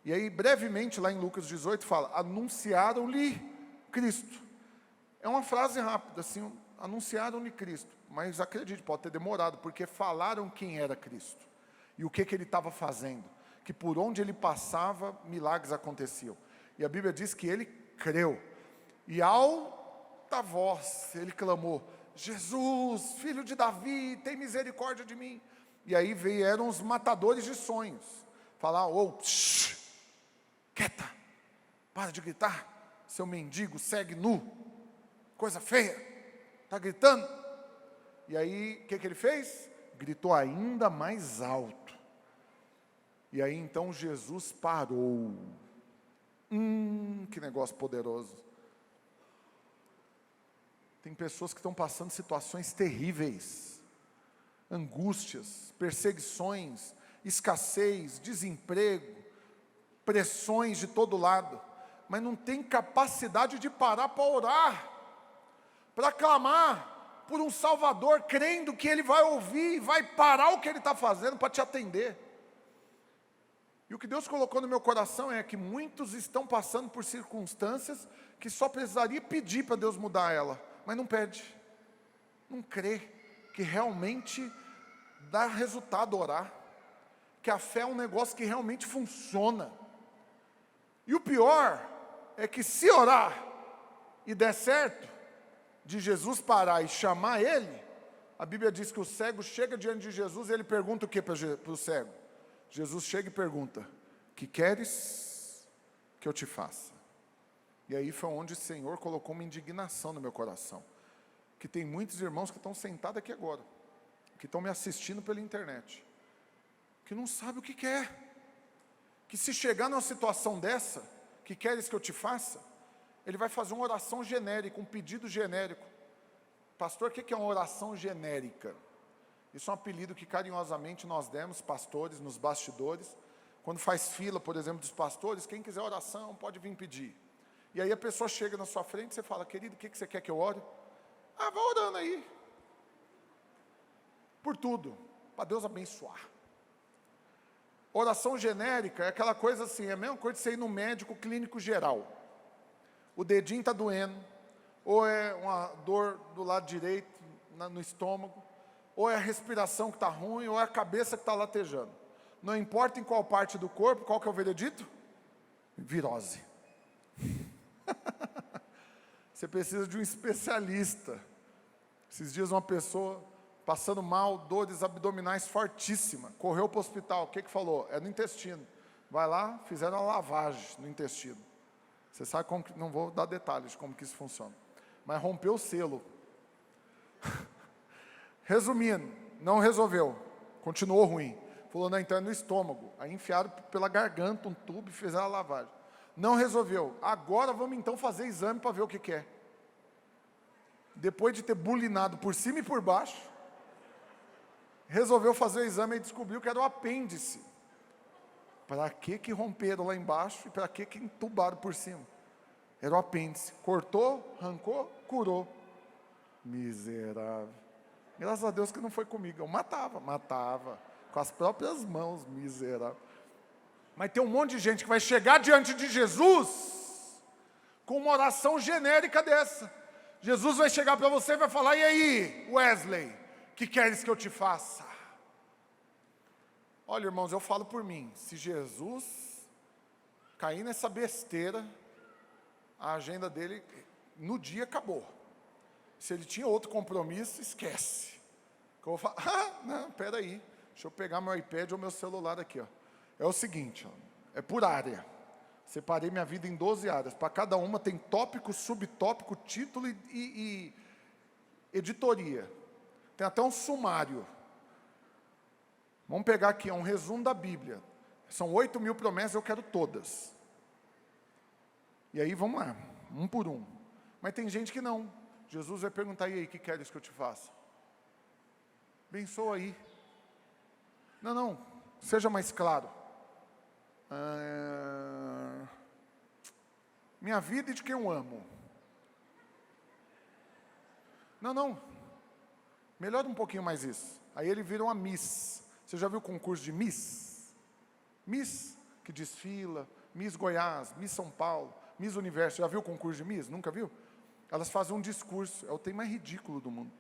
E aí, brevemente, lá em Lucas 18, fala, anunciaram-lhe Cristo. É uma frase rápida, assim, anunciaram-lhe Cristo. Mas acredite, pode ter demorado, porque falaram quem era Cristo. E o que ele estava fazendo. Que por onde ele passava, milagres aconteciam. E a Bíblia diz que ele creu. E alta voz, ele clamou, Jesus, filho de Davi, tem misericórdia de mim. E aí vieram os matadores de sonhos. Falar, quieta, para de gritar, seu mendigo, segue nu, coisa feia, está gritando. E aí, o que ele fez? Gritou ainda mais alto. E aí então Jesus parou. Que negócio poderoso. Tem pessoas que estão passando situações terríveis, angústias, perseguições, escassez, desemprego, pressões de todo lado, mas não tem capacidade de parar para orar, para clamar por um Salvador, crendo que Ele vai ouvir e vai parar o que Ele está fazendo para te atender. E o que Deus colocou no meu coração é que muitos estão passando por circunstâncias que só precisaria pedir para Deus mudar ela, mas não pede, não crê que realmente dá resultado orar, que a fé é um negócio que realmente funciona. E o pior é que se orar e der certo, de Jesus parar e chamar ele, a Bíblia diz que o cego chega diante de Jesus e ele pergunta o que para o cego? Jesus chega e pergunta, que queres que eu te faça? E aí foi onde o Senhor colocou uma indignação no meu coração, que tem muitos irmãos que estão sentados aqui agora, que estão me assistindo pela internet, que não sabem o que quer, que se chegar numa situação dessa, que queres que eu te faça, ele vai fazer uma oração genérica, um pedido genérico. Pastor, o que é uma oração genérica? Isso é um apelido que carinhosamente nós demos, pastores, nos bastidores. Quando faz fila, por exemplo, dos pastores, quem quiser oração pode vir pedir. E aí a pessoa chega na sua frente e você fala, querido, o que você quer que eu ore? Ah, vai orando aí. Por tudo, para Deus abençoar. Oração genérica é aquela coisa assim, é a mesma coisa de você ir no médico clínico geral. O dedinho está doendo, ou é uma dor do lado direito, no estômago, ou é a respiração que está ruim, ou é a cabeça que está latejando. Não importa em qual parte do corpo, qual que é o veredito? Virose. Você precisa de um especialista. Esses dias uma pessoa passando mal, dores abdominais fortíssimas, correu para o hospital, o que falou? É no intestino. Vai lá, fizeram uma lavagem no intestino. Você sabe como que, não vou dar detalhes de como que isso funciona, mas rompeu o selo. Resumindo, não resolveu, continuou ruim. Falou, não, então é no estômago. Aí enfiaram pela garganta um tubo e fizeram a lavagem. Não resolveu. Agora vamos então fazer exame para ver o que é. Depois de ter bulinado por cima e por baixo, resolveu fazer o exame e descobriu que era o apêndice. Para que romperam lá embaixo e para que entubaram por cima? Era o apêndice. Cortou, arrancou, curou. Miserável. Graças a Deus que não foi comigo. Eu matava. Com as próprias mãos, miserável. Mas tem um monte de gente que vai chegar diante de Jesus com uma oração genérica dessa. Jesus vai chegar para você e vai falar: e aí, Wesley, que queres que eu te faça? Olha, irmãos, eu falo por mim, se Jesus cair nessa besteira, a agenda dele no dia acabou. Se ele tinha outro compromisso, esquece. Que eu vou falar: não, peraí, deixa eu pegar meu iPad ou meu celular aqui, ó. É o seguinte, ó, é por área. Separei minha vida em 12 áreas. Para cada uma tem tópico, subtópico, título e editoria. Tem até um sumário. Vamos pegar aqui, é um resumo da Bíblia. São 8.000 promessas, eu quero todas. E aí vamos lá, um por um. Mas tem gente que não. Jesus vai perguntar: e aí, o que queres que eu te faça? Abençoa aí. Não, seja mais claro. Minha vida e de quem eu amo. Não. Melhora um pouquinho mais isso. Aí ele vira uma Miss. Você já viu o concurso de Miss? Miss que desfila, Miss Goiás, Miss São Paulo, Miss Universo. Já viu o concurso de Miss? Nunca viu? Elas fazem um discurso, é o tema mais ridículo do mundo.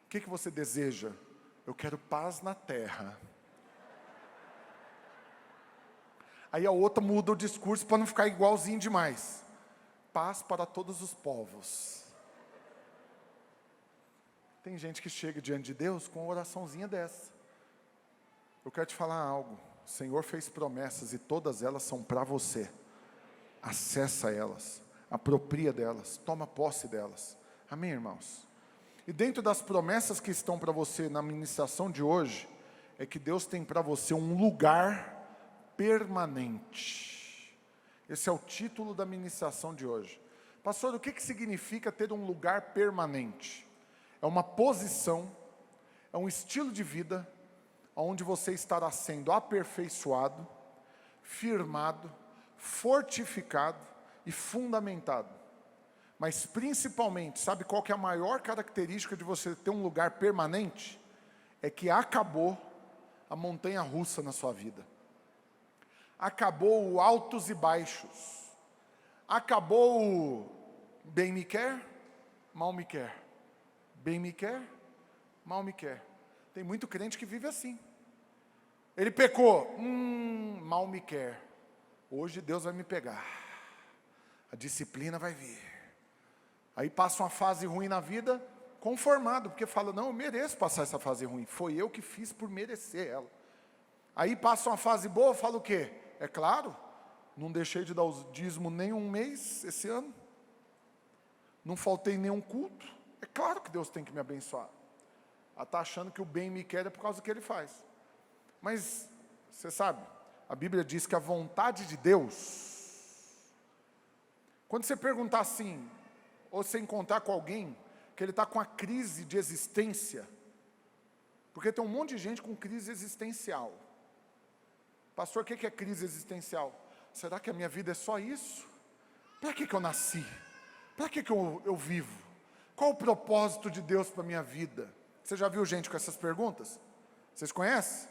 O que você deseja? Eu quero paz na terra. Aí a outra muda o discurso para não ficar igualzinho demais. Paz para todos os povos. Tem gente que chega diante de Deus com uma oraçãozinha dessa. Eu quero te falar algo. O Senhor fez promessas e todas elas são para você. Acessa elas, apropria delas, toma posse delas. Amém, irmãos? E dentro das promessas que estão para você na ministração de hoje, é que Deus tem para você um lugar permanente. Esse é o título da ministração de hoje. Pastor, o que significa ter um lugar permanente? É uma posição, é um estilo de vida, onde você estará sendo aperfeiçoado, firmado, fortificado e fundamentado. Mas principalmente, sabe qual que é a maior característica de você ter um lugar permanente? É que acabou a montanha-russa na sua vida. Acabou o altos e baixos. Acabou o bem me quer, mal me quer. Bem me quer, mal me quer. Tem muito crente que vive assim. Ele pecou, mal me quer. Hoje Deus vai me pegar. A disciplina vai vir. Aí passa uma fase ruim na vida, conformado, porque fala: não, eu mereço passar essa fase ruim. Foi eu que fiz por merecer ela. Aí passa uma fase boa, fala o quê? É claro, não deixei de dar o dízimo nem um mês esse ano. Não faltei nenhum culto. É claro que Deus tem que me abençoar. Ela está achando que o bem me quer é por causa do que Ele faz. Mas, você sabe, a Bíblia diz que a vontade de Deus, quando você perguntar assim, ou você encontrar com alguém, que ele está com a crise de existência, porque tem um monte de gente com crise existencial. Pastor, o que é crise existencial? Será que a minha vida é só isso? Para que eu nasci? Para que eu vivo? Qual o propósito de Deus para a minha vida? Você já viu gente com essas perguntas? Vocês conhecem?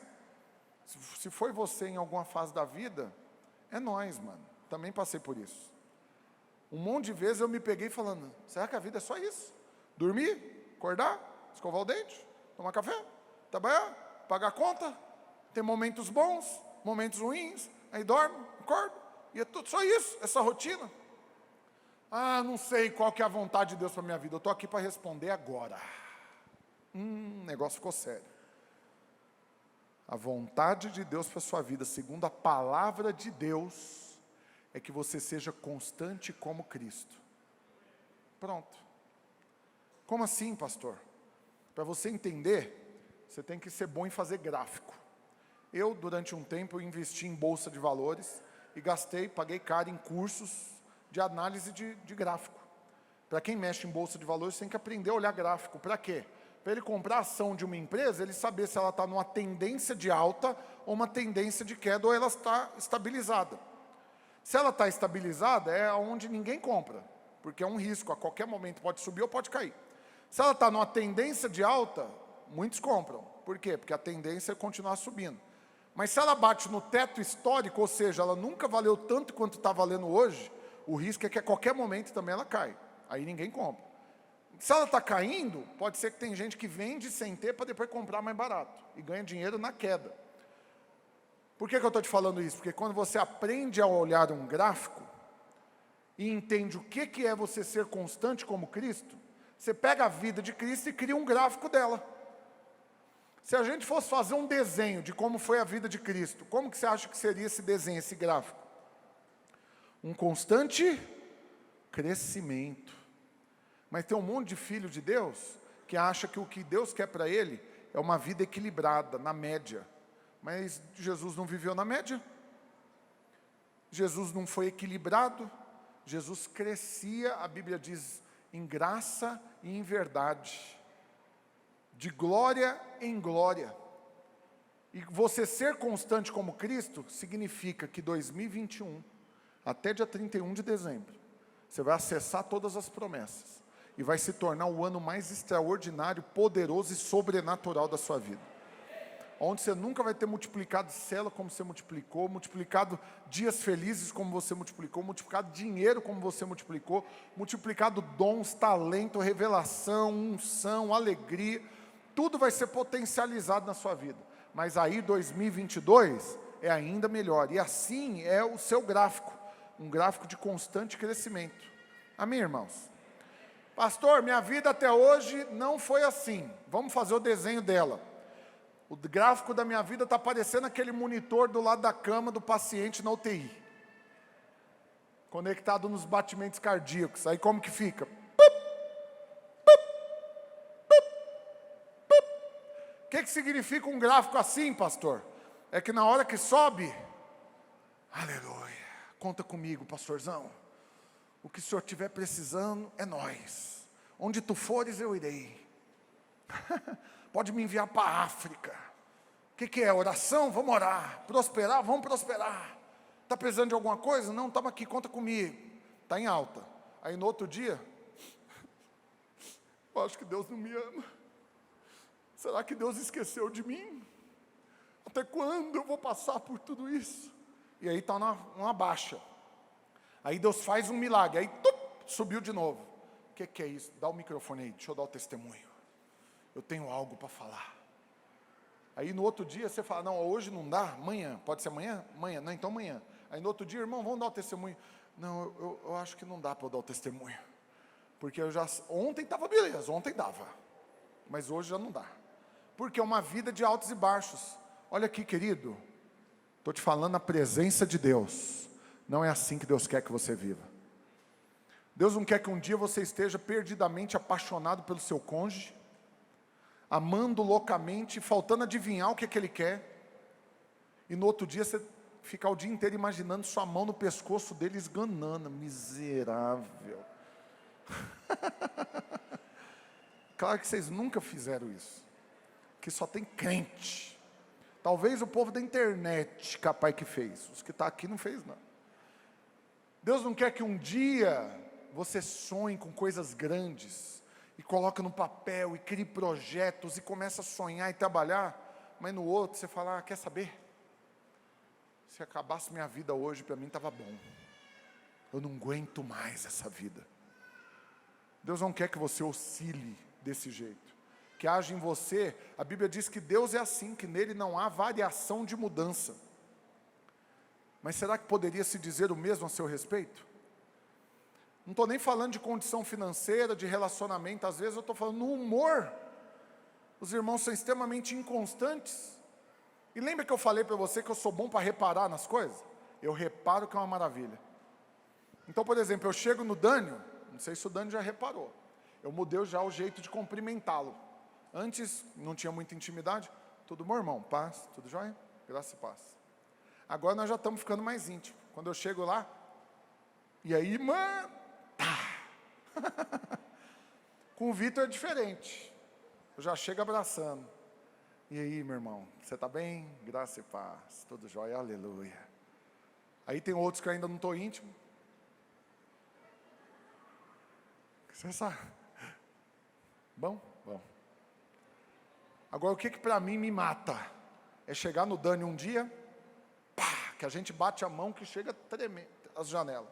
Se foi você em alguma fase da vida, é nós, mano. Também passei por isso. Um monte de vezes eu me peguei falando: será que a vida é só isso? Dormir, acordar, escovar o dente, tomar café, trabalhar, pagar conta, ter momentos bons, momentos ruins, aí dorme, acorda, e é tudo só isso, essa rotina. Não sei qual que é a vontade de Deus para a minha vida, eu estou aqui para responder agora. O negócio ficou sério. A vontade de Deus para a sua vida, segundo a palavra de Deus, é que você seja constante como Cristo. Pronto. Como assim, pastor? Para você entender, você tem que ser bom em fazer gráfico. Eu, durante um tempo, investi em bolsa de valores e paguei caro em cursos de análise de gráfico. Para quem mexe em bolsa de valores, tem que aprender a olhar gráfico. Para quê? Para ele comprar a ação de uma empresa, ele saber se ela está numa tendência de alta ou uma tendência de queda, ou ela está estabilizada. Se ela está estabilizada, é onde ninguém compra, porque é um risco, a qualquer momento pode subir ou pode cair. Se ela está numa tendência de alta, muitos compram. Por quê? Porque a tendência é continuar subindo. Mas se ela bate no teto histórico, ou seja, ela nunca valeu tanto quanto está valendo hoje, o risco é que a qualquer momento também ela cai. Aí ninguém compra. Se ela está caindo, pode ser que tem gente que vende sem ter para depois comprar mais barato. E ganha dinheiro na queda. Por que eu estou te falando isso? Porque quando você aprende a olhar um gráfico e entende o que é você ser constante como Cristo, você pega a vida de Cristo e cria um gráfico dela. Se a gente fosse fazer um desenho de como foi a vida de Cristo, como que você acha que seria esse desenho, esse gráfico? Um constante crescimento. Mas tem um monte de filho de Deus que acha que o que Deus quer para ele é uma vida equilibrada, na média. Mas Jesus não viveu na média. Jesus não foi equilibrado. Jesus crescia, a Bíblia diz, em graça e em verdade. De glória em glória. E você ser constante como Cristo significa que 2021, até dia 31 de dezembro, você vai acessar todas as promessas. E vai se tornar o ano mais extraordinário, poderoso e sobrenatural da sua vida. Onde você nunca vai ter multiplicado célula como você multiplicou, multiplicado dias felizes como você multiplicou, multiplicado dinheiro como você multiplicou, multiplicado dons, talento, revelação, unção, alegria. Tudo vai ser potencializado na sua vida. Mas aí 2022 é ainda melhor. E assim é o seu gráfico. Um gráfico de constante crescimento. Amém, irmãos? Pastor, minha vida até hoje não foi assim. Vamos fazer o desenho dela. O gráfico da minha vida está aparecendo aquele monitor do lado da cama do paciente na UTI. Conectado nos batimentos cardíacos. Aí como que fica? O que significa um gráfico assim, pastor? É que na hora que sobe, aleluia, conta comigo, pastorzão. O que o senhor estiver precisando é nós. Onde tu fores, eu irei. Pode me enviar para a África. O que é? Oração? Vamos orar. Prosperar? Vamos prosperar. Está precisando de alguma coisa? Não, estamos aqui, conta comigo. Está em alta. Aí no outro dia, eu acho que Deus não me ama. Será que Deus esqueceu de mim? Até quando eu vou passar por tudo isso? E aí está numa baixa. Aí Deus faz um milagre. Aí subiu de novo. O que é isso? Dá o microfone aí, deixa eu dar o testemunho. Eu tenho algo para falar. Aí no outro dia você fala, não, hoje não dá, amanhã. Pode ser amanhã? Amanhã, não, então amanhã. Aí no outro dia, irmão, vamos dar o testemunho. Não, eu acho que não dá para eu dar o testemunho. Porque ontem estava beleza, ontem dava. Mas hoje já não dá. Porque é uma vida de altos e baixos. Olha aqui, querido. Estou te falando a presença de Deus. Não é assim que Deus quer que você viva. Deus não quer que um dia você esteja perdidamente apaixonado pelo seu cônjuge, amando loucamente, faltando adivinhar o que Ele quer, e no outro dia você ficar o dia inteiro imaginando sua mão no pescoço dele esganando, miserável. Claro que vocês nunca fizeram isso, que só tem crente. Talvez o povo da internet capaz que fez, os que estão aqui não fez não. Deus não quer que um dia você sonhe com coisas grandes, e coloca no papel, e crie projetos, e começa a sonhar e trabalhar, mas no outro você fala, quer saber? Se acabasse minha vida hoje, para mim estava bom. Eu não aguento mais essa vida. Deus não quer que você oscile desse jeito, que haja em você, a Bíblia diz que Deus é assim, que nele não há variação de mudança. Mas será que poderia se dizer o mesmo a seu respeito? Não estou nem falando de condição financeira, de relacionamento, às vezes eu estou falando no humor. Os irmãos são extremamente inconstantes. E lembra que eu falei para você que eu sou bom para reparar nas coisas? Eu reparo que é uma maravilha. Então, por exemplo, eu chego no Dânio, não sei se o Dânio já reparou, eu mudei já o jeito de cumprimentá-lo. Antes, não tinha muita intimidade. Tudo bom, irmão? Paz? Tudo jóia? Graça e paz. Agora nós já estamos ficando mais íntimos. Quando eu chego lá, e aí, mano, com o Vitor é diferente. Eu já chego abraçando. E aí, meu irmão, você está bem? Graça e paz, tudo jóia, aleluia. Aí tem outros que eu ainda não estou íntimo. Você sabe? Bom? Bom. Agora, o que para mim me mata? É chegar no Dani um dia, pá, que a gente bate a mão que chega a tremer as janelas.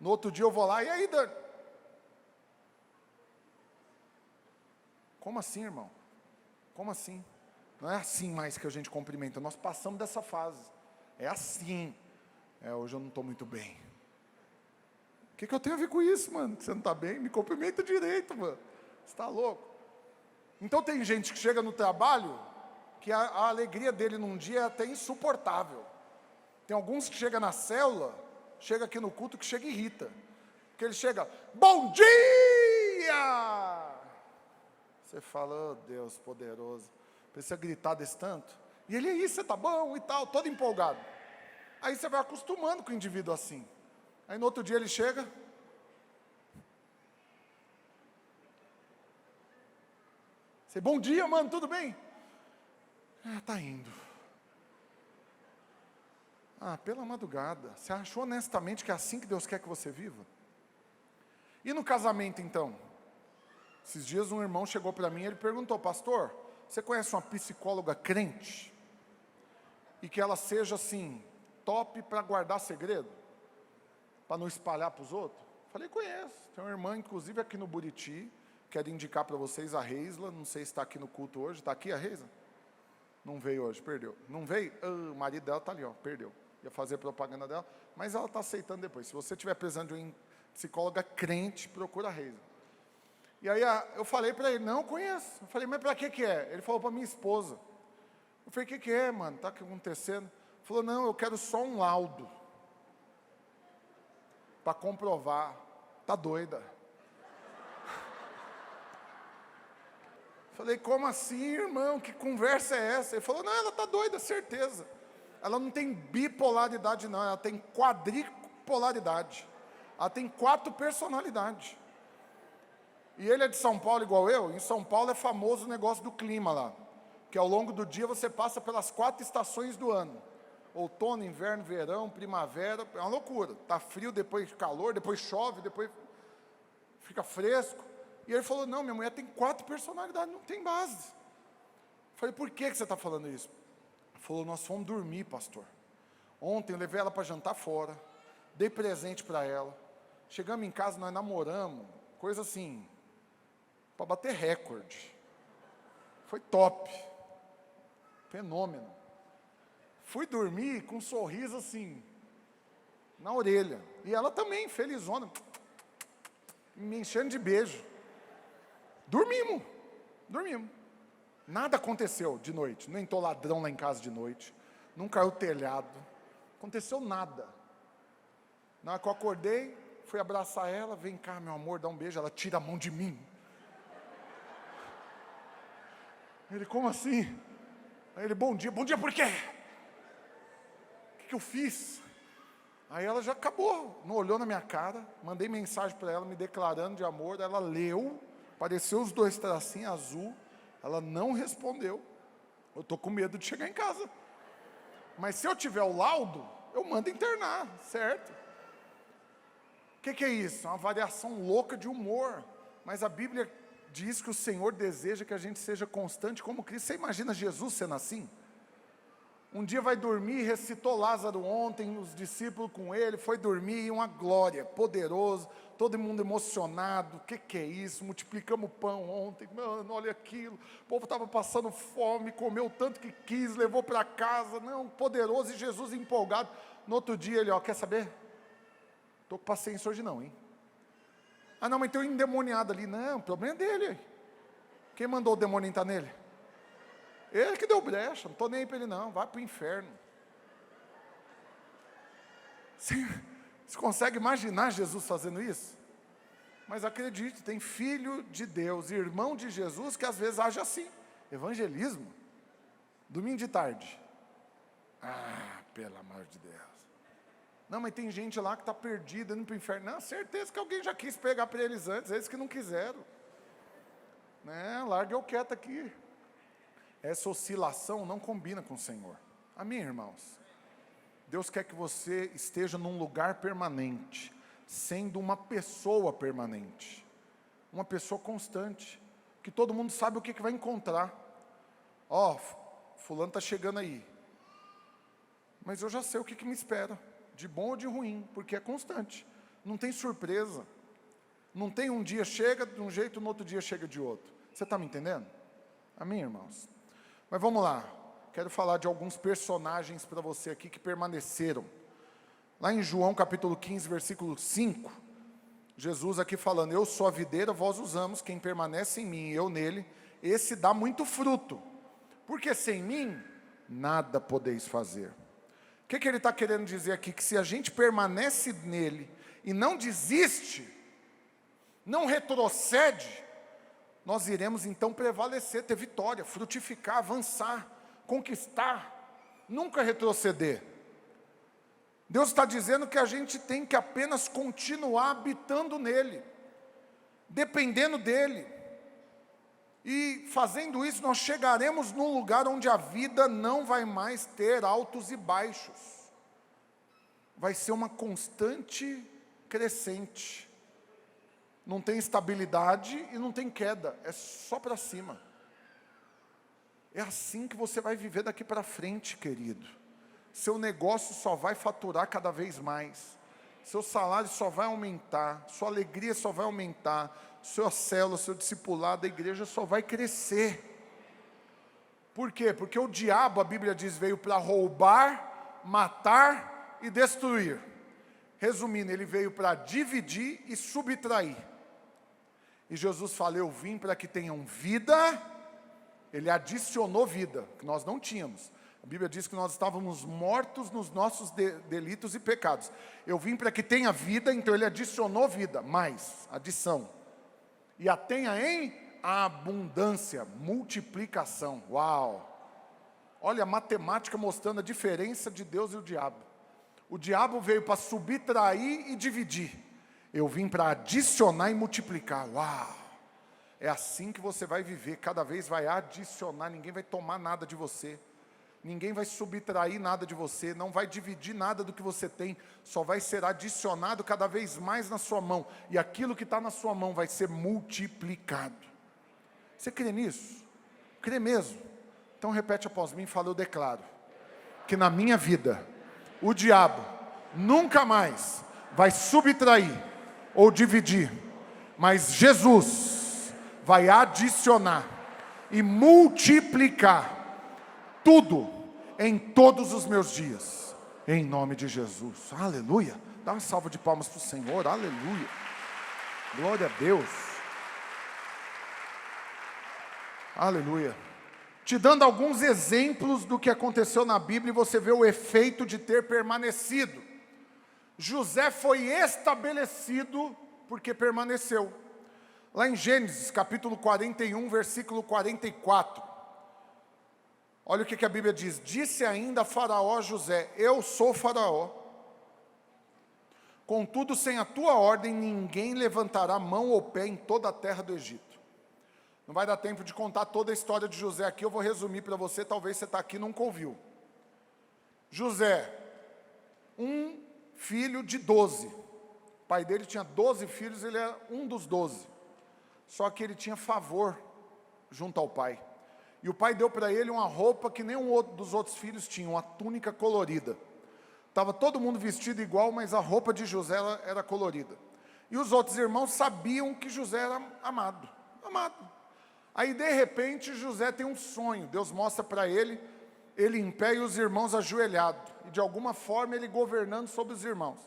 No outro dia eu vou lá, e aí, Dani? Como assim, irmão? Como assim? Não é assim mais que a gente cumprimenta, nós passamos dessa fase. É assim. Hoje eu não estou muito bem. O que eu tenho a ver com isso, mano? Que você não está bem? Me cumprimenta direito, mano. Você está louco? Então tem gente que chega no trabalho, que a alegria dele num dia é até insuportável. Tem alguns que chegam na célula, chega aqui no culto que chega e irrita. Porque ele chega, bom dia! Você fala, oh Deus poderoso, precisa gritar desse tanto? E ele, aí, você tá bom e tal, todo empolgado. Aí você vai acostumando com o indivíduo assim. Aí no outro dia ele chega, você, bom dia, mano, tudo bem? Tá indo. Pela madrugada, você achou honestamente que é assim que Deus quer que você viva? E no casamento então? Esses dias um irmão chegou para mim e ele perguntou, pastor, você conhece uma psicóloga crente? E que ela seja assim, top para guardar segredo? Para não espalhar para os outros? Falei, conheço. Tem uma irmã, inclusive aqui no Buriti, quero indicar para vocês a Reisla, não sei se está aqui no culto hoje, está aqui a Reisla? Não veio hoje, perdeu. Não veio? O marido dela está ali, ó, perdeu. Ia fazer propaganda dela, mas ela está aceitando depois. Se você estiver precisando de uma psicóloga crente, procura a Reisla. E aí eu falei para ele, não conheço. Eu falei, mas para que é? Ele falou para minha esposa. Eu falei, o que é, mano? Está acontecendo? Ele falou, não, eu quero só um laudo. Para comprovar. Tá doida. Falei, como assim, irmão? Que conversa é essa? Ele falou, não, ela tá doida, certeza. Ela não tem bipolaridade não, ela tem quadripolaridade. Ela tem 4 personalidades. E ele é de São Paulo igual eu. Em São Paulo é famoso o negócio do clima lá. Que ao longo do dia você passa pelas 4 estações do ano. Outono, inverno, verão, primavera. É uma loucura. Está frio, depois calor, depois chove, depois fica fresco. E ele falou, não, minha mulher tem 4 personalidades, não tem base. Eu falei, por que você está falando isso? Ele falou, nós fomos dormir, pastor. Ontem eu levei ela para jantar fora. Dei presente para ela. Chegamos em casa, nós namoramos. Coisa assim, para bater recorde. Foi top. Fenômeno. Fui dormir com um sorriso assim, na orelha. E ela também, felizona, me enchendo de beijo. Dormimos. Nada aconteceu de noite. Nem tô ladrão lá em casa de noite. Não caiu o telhado. Aconteceu nada. Na hora que eu acordei, fui abraçar ela. Vem cá, meu amor, dá um beijo. Ela tira a mão de mim. Ele, como assim? Aí ele, bom dia por quê? O que eu fiz? Aí ela já acabou, não olhou na minha cara, mandei mensagem para ela, me declarando de amor, ela leu, apareceu os 2 tracinhos azul, ela não respondeu. Eu estou com medo de chegar em casa. Mas se eu tiver o laudo, eu mando internar, certo? O que é isso? É uma variação louca de humor. Mas a Bíblia diz que o Senhor deseja que a gente seja constante como Cristo. Você imagina Jesus sendo assim? Um dia vai dormir, recitou Lázaro ontem, os discípulos com ele, foi dormir, uma glória, poderoso, todo mundo emocionado. O que é isso? Multiplicamos o pão ontem, mano, olha aquilo. O povo estava passando fome, comeu o tanto que quis, levou para casa, não, poderoso, e Jesus empolgado. No outro dia ele, quer saber? Estou com paciência hoje não, hein? Não, mas tem um endemoniado ali. Não, o problema é dele. Quem mandou o demônio entrar nele? Ele que deu brecha, não estou nem aí para ele não, vai para o inferno. Você consegue imaginar Jesus fazendo isso? Mas acredite, tem filho de Deus, irmão de Jesus, que às vezes age assim. Evangelismo, domingo de tarde. Pelo amor de Deus. Não, mas tem gente lá que está perdida, indo para o inferno. Não, certeza que alguém já quis pegar para eles antes, eles que não quiseram. Larga eu quieto aqui. Essa oscilação não combina com o Senhor. Amém, irmãos? Deus quer que você esteja num lugar permanente, sendo uma pessoa permanente, uma pessoa constante, que todo mundo sabe o que vai encontrar. Ó, fulano está chegando aí. Mas eu já sei o que me espera, de bom ou de ruim, porque é constante. Não tem surpresa. Não tem um dia chega de um jeito, no outro dia chega de outro. Você está me entendendo? Amém, irmãos? Mas vamos lá. Quero falar de alguns personagens para você aqui que permaneceram. Lá em João capítulo 15, versículo 5, Jesus aqui falando, eu sou a videira, vós os ramos, quem permanece em mim e eu nele, esse dá muito fruto. Porque sem mim, nada podeis fazer. O que ele está querendo dizer aqui? Que se a gente permanece nele e não desiste, não retrocede, nós iremos então prevalecer, ter vitória, frutificar, avançar, conquistar, nunca retroceder. Deus está dizendo que a gente tem que apenas continuar habitando nele, dependendo dele. E fazendo isso, nós chegaremos num lugar onde a vida não vai mais ter altos e baixos. Vai ser uma constante crescente. Não tem estabilidade e não tem queda, é só para cima. É assim que você vai viver daqui para frente, querido. Seu negócio só vai faturar cada vez mais. Seu salário só vai aumentar, sua alegria só vai aumentar, sua célula, seu discipulado, a igreja só vai crescer. Por quê? Porque o diabo, a Bíblia diz, veio para roubar, matar e destruir. Resumindo, ele veio para dividir e subtrair. E Jesus fala, eu vim para que tenham vida. Ele adicionou vida, que nós não tínhamos. A Bíblia diz que nós estávamos mortos nos nossos delitos e pecados. Eu vim para que tenha vida, então ele adicionou vida, mais, adição. E a tenha em abundância, multiplicação. Uau! Olha a matemática mostrando a diferença de Deus e o diabo. O diabo veio para subtrair e dividir. Eu vim para adicionar e multiplicar. Uau! É assim que você vai viver, cada vez vai adicionar, ninguém vai tomar nada de você. Ninguém vai subtrair nada de você, não vai dividir nada do que você tem, só vai ser adicionado cada vez mais na sua mão. E aquilo que está na sua mão vai ser multiplicado. Você crê nisso? Crê mesmo? Então repete após mim e fala, eu declaro que na minha vida, o diabo nunca mais vai subtrair ou dividir, mas Jesus vai adicionar e multiplicar tudo em todos os meus dias, em nome de Jesus. Aleluia. Dá uma salva de palmas para o Senhor. Aleluia. Glória a Deus. Aleluia. Te dando alguns exemplos do que aconteceu na Bíblia, e você vê o efeito de ter permanecido. José foi estabelecido porque permaneceu. Lá em Gênesis capítulo 41, versículo 44. Olha o que a Bíblia diz. Disse ainda Faraó a José, eu sou Faraó. Contudo, sem a tua ordem, ninguém levantará mão ou pé em toda a terra do Egito. Não vai dar tempo de contar toda a história de José aqui, eu vou resumir para você, talvez você está aqui e nunca ouviu. José, um filho de 12. O pai dele tinha 12 filhos, ele era um dos 12. Só que ele tinha favor junto ao pai. E o pai deu para ele uma roupa que nenhum outro dos outros filhos tinha, uma túnica colorida. Estava todo mundo vestido igual, mas a roupa de José era colorida. E os outros irmãos sabiam que José era amado. Aí de repente José tem um sonho, Deus mostra para ele em pé e os irmãos ajoelhados. E de alguma forma ele governando sobre os irmãos.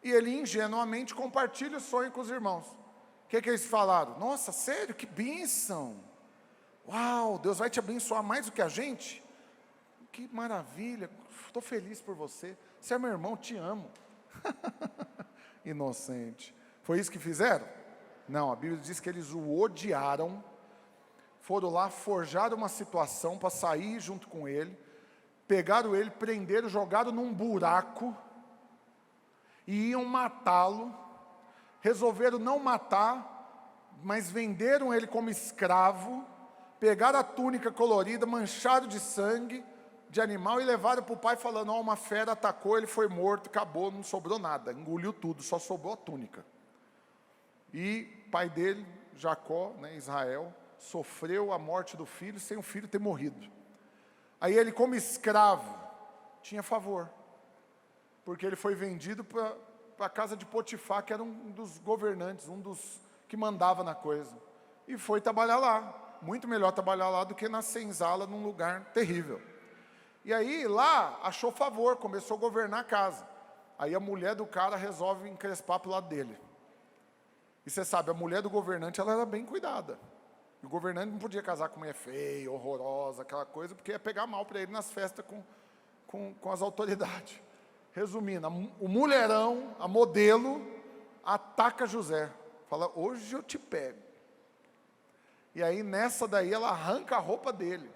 E ele ingenuamente compartilha o sonho com os irmãos. O que eles falaram? Nossa, sério, que bênção! Uau, Deus vai te abençoar mais do que a gente? Que maravilha, estou feliz por você. Você é meu irmão, te amo. Inocente. Foi isso que fizeram? Não, a Bíblia diz que eles o odiaram. Foram lá, forjaram uma situação para sair junto com ele. Pegaram ele, prenderam, jogaram num buraco. E iam matá-lo. Resolveram não matar, mas venderam ele como escravo. Pegaram a túnica colorida, manchado de sangue de animal e levaram para o pai falando, uma fera atacou, ele foi morto, acabou, não sobrou nada, engoliu tudo, só sobrou a túnica. E o pai dele, Jacó, Israel, sofreu a morte do filho sem o filho ter morrido. Aí ele, como escravo, tinha favor, porque ele foi vendido para a casa de Potifar, que era um dos governantes, um dos que mandava na coisa, e foi trabalhar lá. Muito melhor trabalhar lá do que na senzala, num lugar terrível. E aí lá achou favor, começou a governar a casa. Aí a mulher do cara resolve encrespar para o lado dele. E você sabe, a mulher do governante, ela era bem cuidada. E o governante não podia casar com mulher feia, horrorosa, aquela coisa, porque ia pegar mal para ele nas festas com as autoridades. Resumindo, o mulherão, a modelo, ataca José. Fala, hoje eu te pego. E aí nessa daí ela arranca a roupa dele.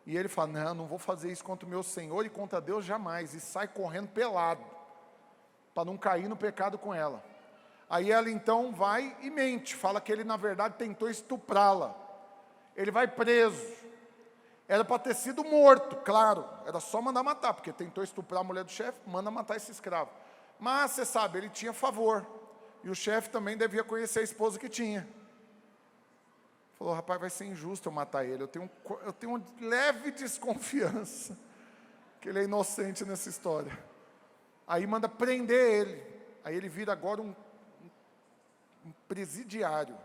E ele fala, não vou fazer isso contra o meu Senhor e contra Deus jamais. E sai correndo pelado, para não cair no pecado com ela. Aí ela então vai e mente, fala que ele na verdade tentou estuprá-la. Ele vai preso. Era para ter sido morto, claro. Era só mandar matar, porque tentou estuprar a mulher do chefe, manda matar esse escravo. Mas você sabe, ele tinha favor. E o chefe também devia conhecer a esposa que tinha. Falou, rapaz, vai ser injusto eu matar ele. Eu tenho uma leve desconfiança que ele é inocente nessa história. Aí manda prender ele. Aí ele vira agora um presidiário.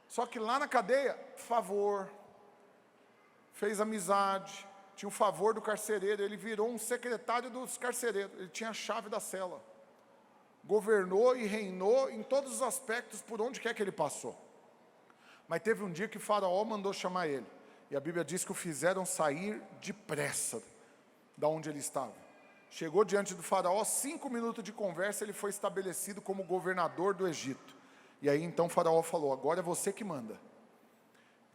Só que lá na cadeia, favor, fez amizade, tinha o favor do carcereiro, ele virou um secretário dos carcereiros, ele tinha a chave da cela. Governou e reinou em todos os aspectos por onde quer que ele passou. Mas teve um dia que Faraó mandou chamar ele. E a Bíblia diz que o fizeram sair depressa da onde ele estava. Chegou diante do Faraó, 5 minutos de conversa, ele foi estabelecido como governador do Egito. E aí então Faraó falou, agora é você que manda.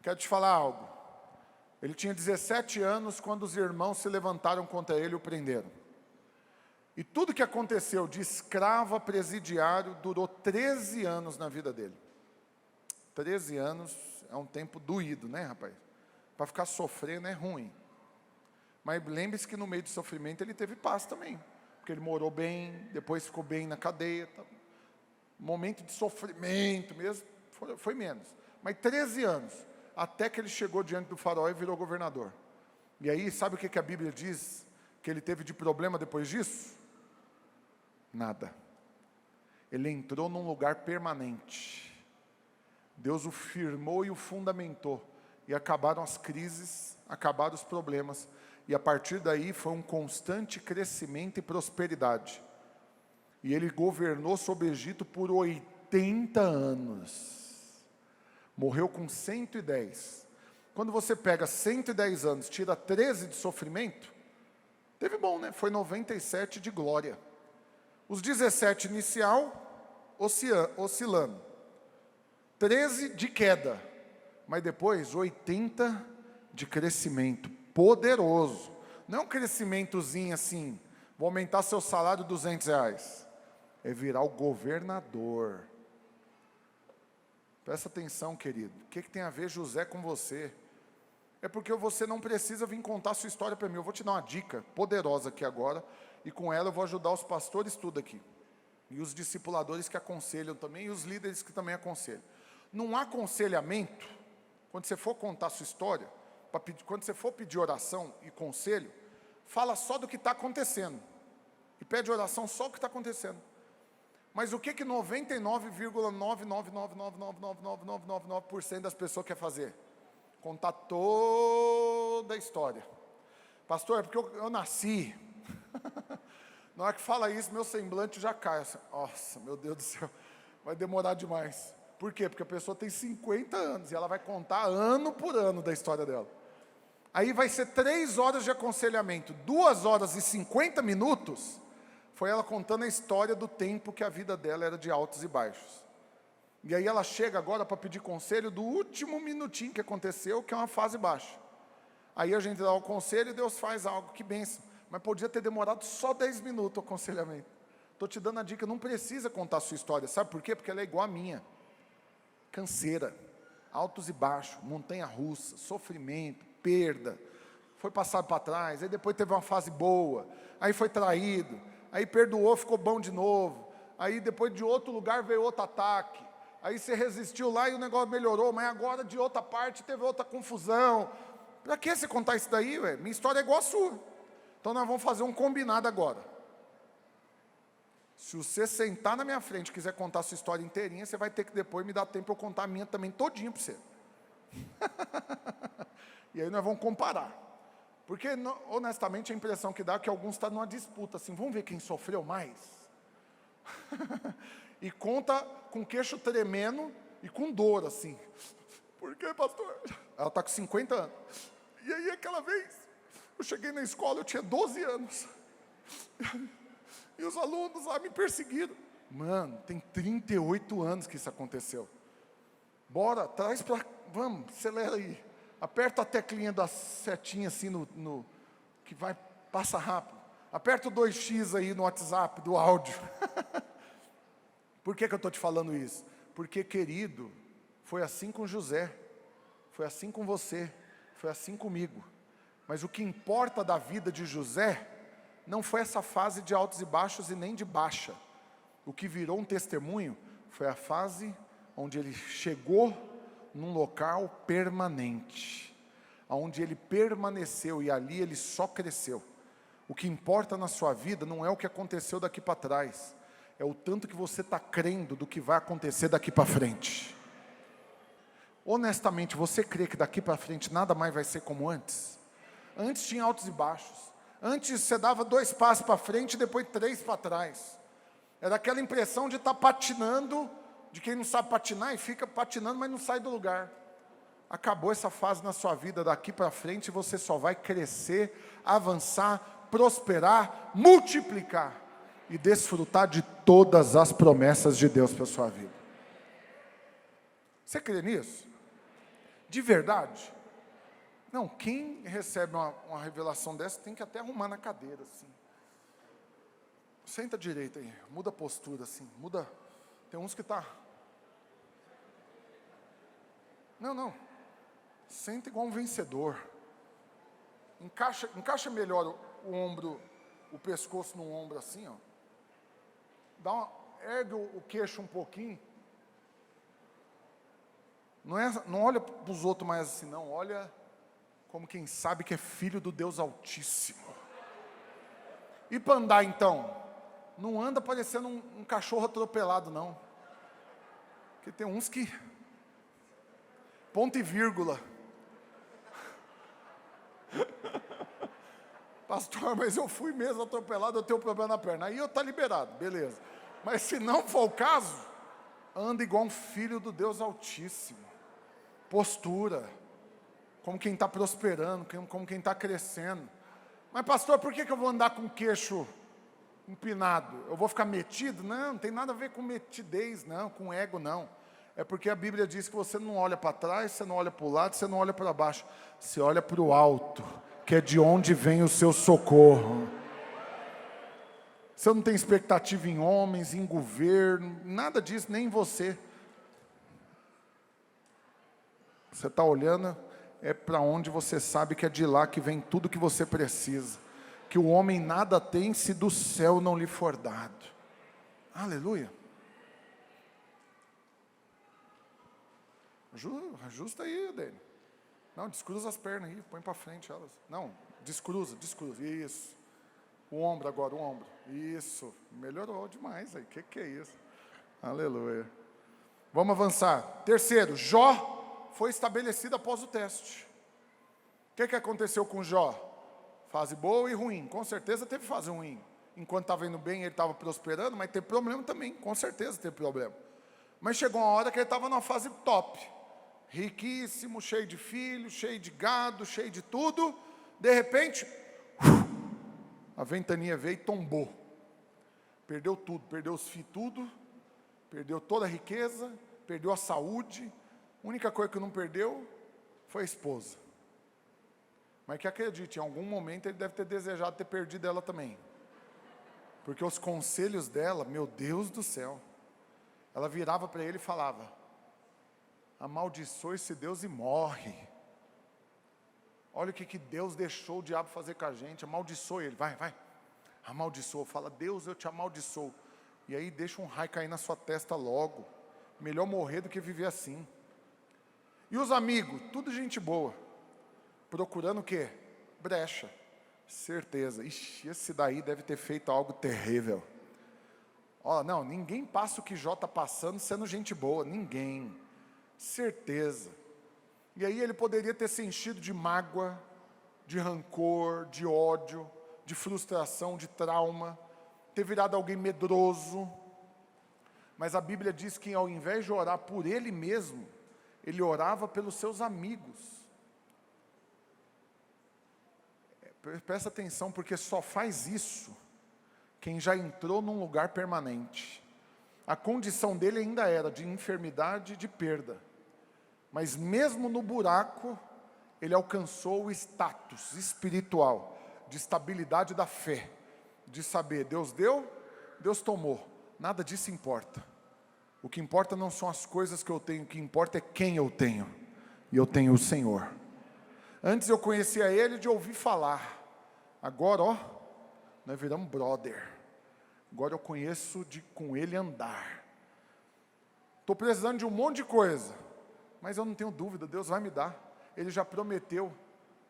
Quero te falar algo. Ele tinha 17 anos quando os irmãos se levantaram contra ele e o prenderam. E tudo que aconteceu de escravo a presidiário durou 13 anos na vida dele. 13 anos é um tempo doído, né, rapaz? Para ficar sofrendo é ruim. Mas lembre-se que no meio do sofrimento ele teve paz também. Porque ele morou bem, depois ficou bem na cadeia. Tá? Momento de sofrimento mesmo, foi menos. Mas 13 anos, até que ele chegou diante do faraó e virou governador. E aí, sabe o que a Bíblia diz que ele teve de problema depois disso? Nada. Ele entrou num lugar permanente. Deus o firmou e o fundamentou. E acabaram as crises, acabaram os problemas. E a partir daí foi um constante crescimento e prosperidade. E ele governou sobre o Egito por 80 anos. Morreu com 110. Quando você pega 110 anos, tira 13 de sofrimento, teve bom, né? Foi 97 de glória. Os 17 inicial, oscilando. 13 de queda, mas depois 80 de crescimento poderoso. Não é um crescimentozinho assim, vou aumentar seu salário R$200. É virar o governador. Presta atenção, querido. O que tem a ver José com você? É porque você não precisa vir contar a sua história para mim. Eu vou te dar uma dica poderosa aqui agora, e com ela eu vou ajudar os pastores tudo aqui. E os discipuladores que aconselham também, e os líderes que também aconselham. Num aconselhamento, quando você for contar a sua história, quando você for pedir oração e conselho, fala só do que está acontecendo. E pede oração só o que está acontecendo. Mas o que 99,999999999% das pessoas quer fazer? Contar toda a história. Pastor, é porque eu nasci. Na hora que fala isso, meu semblante já cai. Assim, nossa, meu Deus do céu, vai demorar demais. Por quê? Porque a pessoa tem 50 anos e ela vai contar ano por ano da história dela. Aí vai ser 3 horas de aconselhamento, 2 horas e 50 minutos, foi ela contando a história do tempo que a vida dela era de altos e baixos. E aí ela chega agora para pedir conselho do último minutinho que aconteceu, que é uma fase baixa. Aí a gente dá o conselho e Deus faz algo, que bênção. Mas podia ter demorado só 10 minutos o aconselhamento. Estou te dando a dica, não precisa contar a sua história. Sabe por quê? Porque ela é igual a minha. Canseira, altos e baixos, montanha-russa, sofrimento, perda. Foi passado para trás, aí depois teve uma fase boa, aí foi traído, aí perdoou, ficou bom de novo. Aí depois de outro lugar veio outro ataque. Aí você resistiu lá e o negócio melhorou, mas agora de outra parte teve outra confusão. Para que você contar isso daí, ué? Minha história é igual a sua. Então nós vamos fazer um combinado agora. Se você sentar na minha frente e quiser contar a sua história inteirinha, você vai ter que depois me dar tempo para eu contar a minha também todinha para você. E aí nós vamos comparar. Porque, honestamente, a impressão que dá é que alguns estão numa disputa, assim, vamos ver quem sofreu mais? E conta com o queixo tremendo e com dor, assim. Por quê, pastor? Ela está com 50 anos. E aí, aquela vez, eu cheguei na escola, eu tinha 12 anos. E os alunos lá me perseguiram. Mano, tem 38 anos que isso aconteceu. Bora, traz para... Vamos, acelera aí. Aperta a teclinha da setinha assim que vai, passa rápido. Aperta o 2x aí no WhatsApp, do áudio. Por que eu estou te falando isso? Porque, querido, foi assim com José. Foi assim com você. Foi assim comigo. Mas o que importa da vida de José não foi essa fase de altos e baixos e nem de baixa. O que virou um testemunho foi a fase onde ele chegou num local permanente, onde ele permaneceu e ali ele só cresceu. O que importa na sua vida não é o que aconteceu daqui para trás, é o tanto que você está crendo do que vai acontecer daqui para frente. Honestamente, você crê que daqui para frente nada mais vai ser como antes? Antes tinha altos e baixos. Antes você dava 2 passos para frente e depois 3 para trás. Era aquela impressão de estar patinando, de quem não sabe patinar e fica patinando, mas não sai do lugar. Acabou essa fase na sua vida, daqui para frente você só vai crescer, avançar, prosperar, multiplicar e desfrutar de todas as promessas de Deus para a sua vida. Você crê nisso? De verdade? Não, quem recebe uma revelação dessa tem que até arrumar na cadeira, assim. Senta direito aí, muda a postura, assim, muda. Tem uns que tá. Não. Senta igual um vencedor. Encaixa melhor o ombro, o pescoço no ombro, assim, ó. Ergue o queixo um pouquinho. Não olha para os outros mais assim, não. Olha como quem sabe que é filho do Deus Altíssimo. E para andar então? Não anda parecendo um cachorro atropelado, não. Porque tem uns que... Ponto e vírgula. Pastor, mas eu fui mesmo atropelado, eu tenho problema na perna. Aí eu estou liberado, beleza. Mas se não for o caso, anda igual um filho do Deus Altíssimo. Postura. Como quem está prosperando, como quem está crescendo. Mas pastor, por que eu vou andar com o queixo empinado? Eu vou ficar metido? Não tem nada a ver com metidez, não, com ego, não. É porque a Bíblia diz que você não olha para trás, você não olha para o lado, você não olha para baixo. Você olha para o alto, que é de onde vem o seu socorro. Você não tem expectativa em homens, em governo, nada disso, nem em você. Você está olhando, é para onde você sabe que é de lá que vem tudo que você precisa. Que o homem nada tem se do céu não lhe for dado. Aleluia. Ajusta aí, Dani. Não, descruza as pernas aí, põe para frente elas. Não, descruza. Isso. O ombro agora, o ombro. Isso, melhorou demais aí. Que é isso? Aleluia. Vamos avançar. Terceiro, Jó foi estabelecido após o teste. O que aconteceu com Jó? Fase boa e ruim. Com certeza teve fase ruim. Enquanto estava indo bem, ele estava prosperando, mas teve problema também. Com certeza teve problema. Mas chegou uma hora que ele estava numa fase top. Riquíssimo, cheio de filhos, cheio de gado, cheio de tudo. De repente, a ventania veio e tombou. Perdeu tudo, perdeu os filhos tudo, perdeu toda a riqueza, perdeu a saúde. A única coisa que não perdeu foi a esposa. Mas que acredite, em algum momento ele deve ter desejado ter perdido ela também. Porque os conselhos dela, meu Deus do céu, ela virava para ele e falava: amaldiçoe esse Deus e morre. Olha o que Deus deixou o diabo fazer com a gente. Amaldiçoe ele, vai. Amaldiçoa, fala: Deus, eu te amaldiçoo. E aí deixa um raio cair na sua testa logo. Melhor morrer do que viver assim. E os amigos, tudo gente boa. Procurando o quê? Brecha. Certeza. Ixi, esse daí deve ter feito algo terrível. Ó, não, ninguém passa o que Jó está passando sendo gente boa. Ninguém. Certeza. E aí ele poderia ter se enchido de mágoa, de rancor, de ódio, de frustração, de trauma, ter virado alguém medroso. Mas a Bíblia diz que ao invés de orar por ele mesmo, ele orava pelos seus amigos. Presta atenção, porque só faz isso quem já entrou num lugar permanente. A condição dele ainda era de enfermidade e de perda. Mas mesmo no buraco, ele alcançou o status espiritual, de estabilidade da fé, de saber, Deus deu, Deus tomou, nada disso importa. O que importa não são as coisas que eu tenho, o que importa é quem eu tenho, e eu tenho o Senhor. Antes eu conhecia ele de ouvir falar, agora ó, nós viramos brother, agora eu conheço de com ele andar. Estou precisando de um monte de coisa, mas eu não tenho dúvida, Deus vai me dar. Ele já prometeu,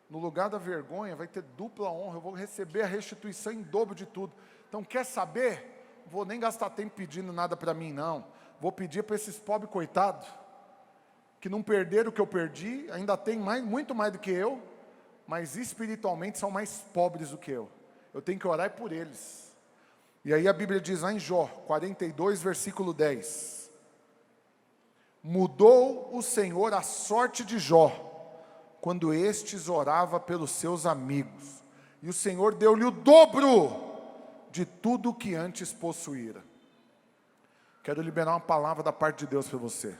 no lugar da vergonha vai ter dupla honra, eu vou receber a restituição em dobro de tudo. Então quer saber? Não vou nem gastar tempo pedindo nada para mim não, vou pedir para esses pobres coitados, que não perderam o que eu perdi, ainda tem muito mais do que eu, mas espiritualmente são mais pobres do que eu. Eu tenho que orar por eles. E aí a Bíblia diz lá em Jó 42, versículo 10. Mudou o Senhor a sorte de Jó, quando estes orava pelos seus amigos. E o Senhor deu-lhe o dobro de tudo o que antes possuíra. Quero liberar uma palavra da parte de Deus para você.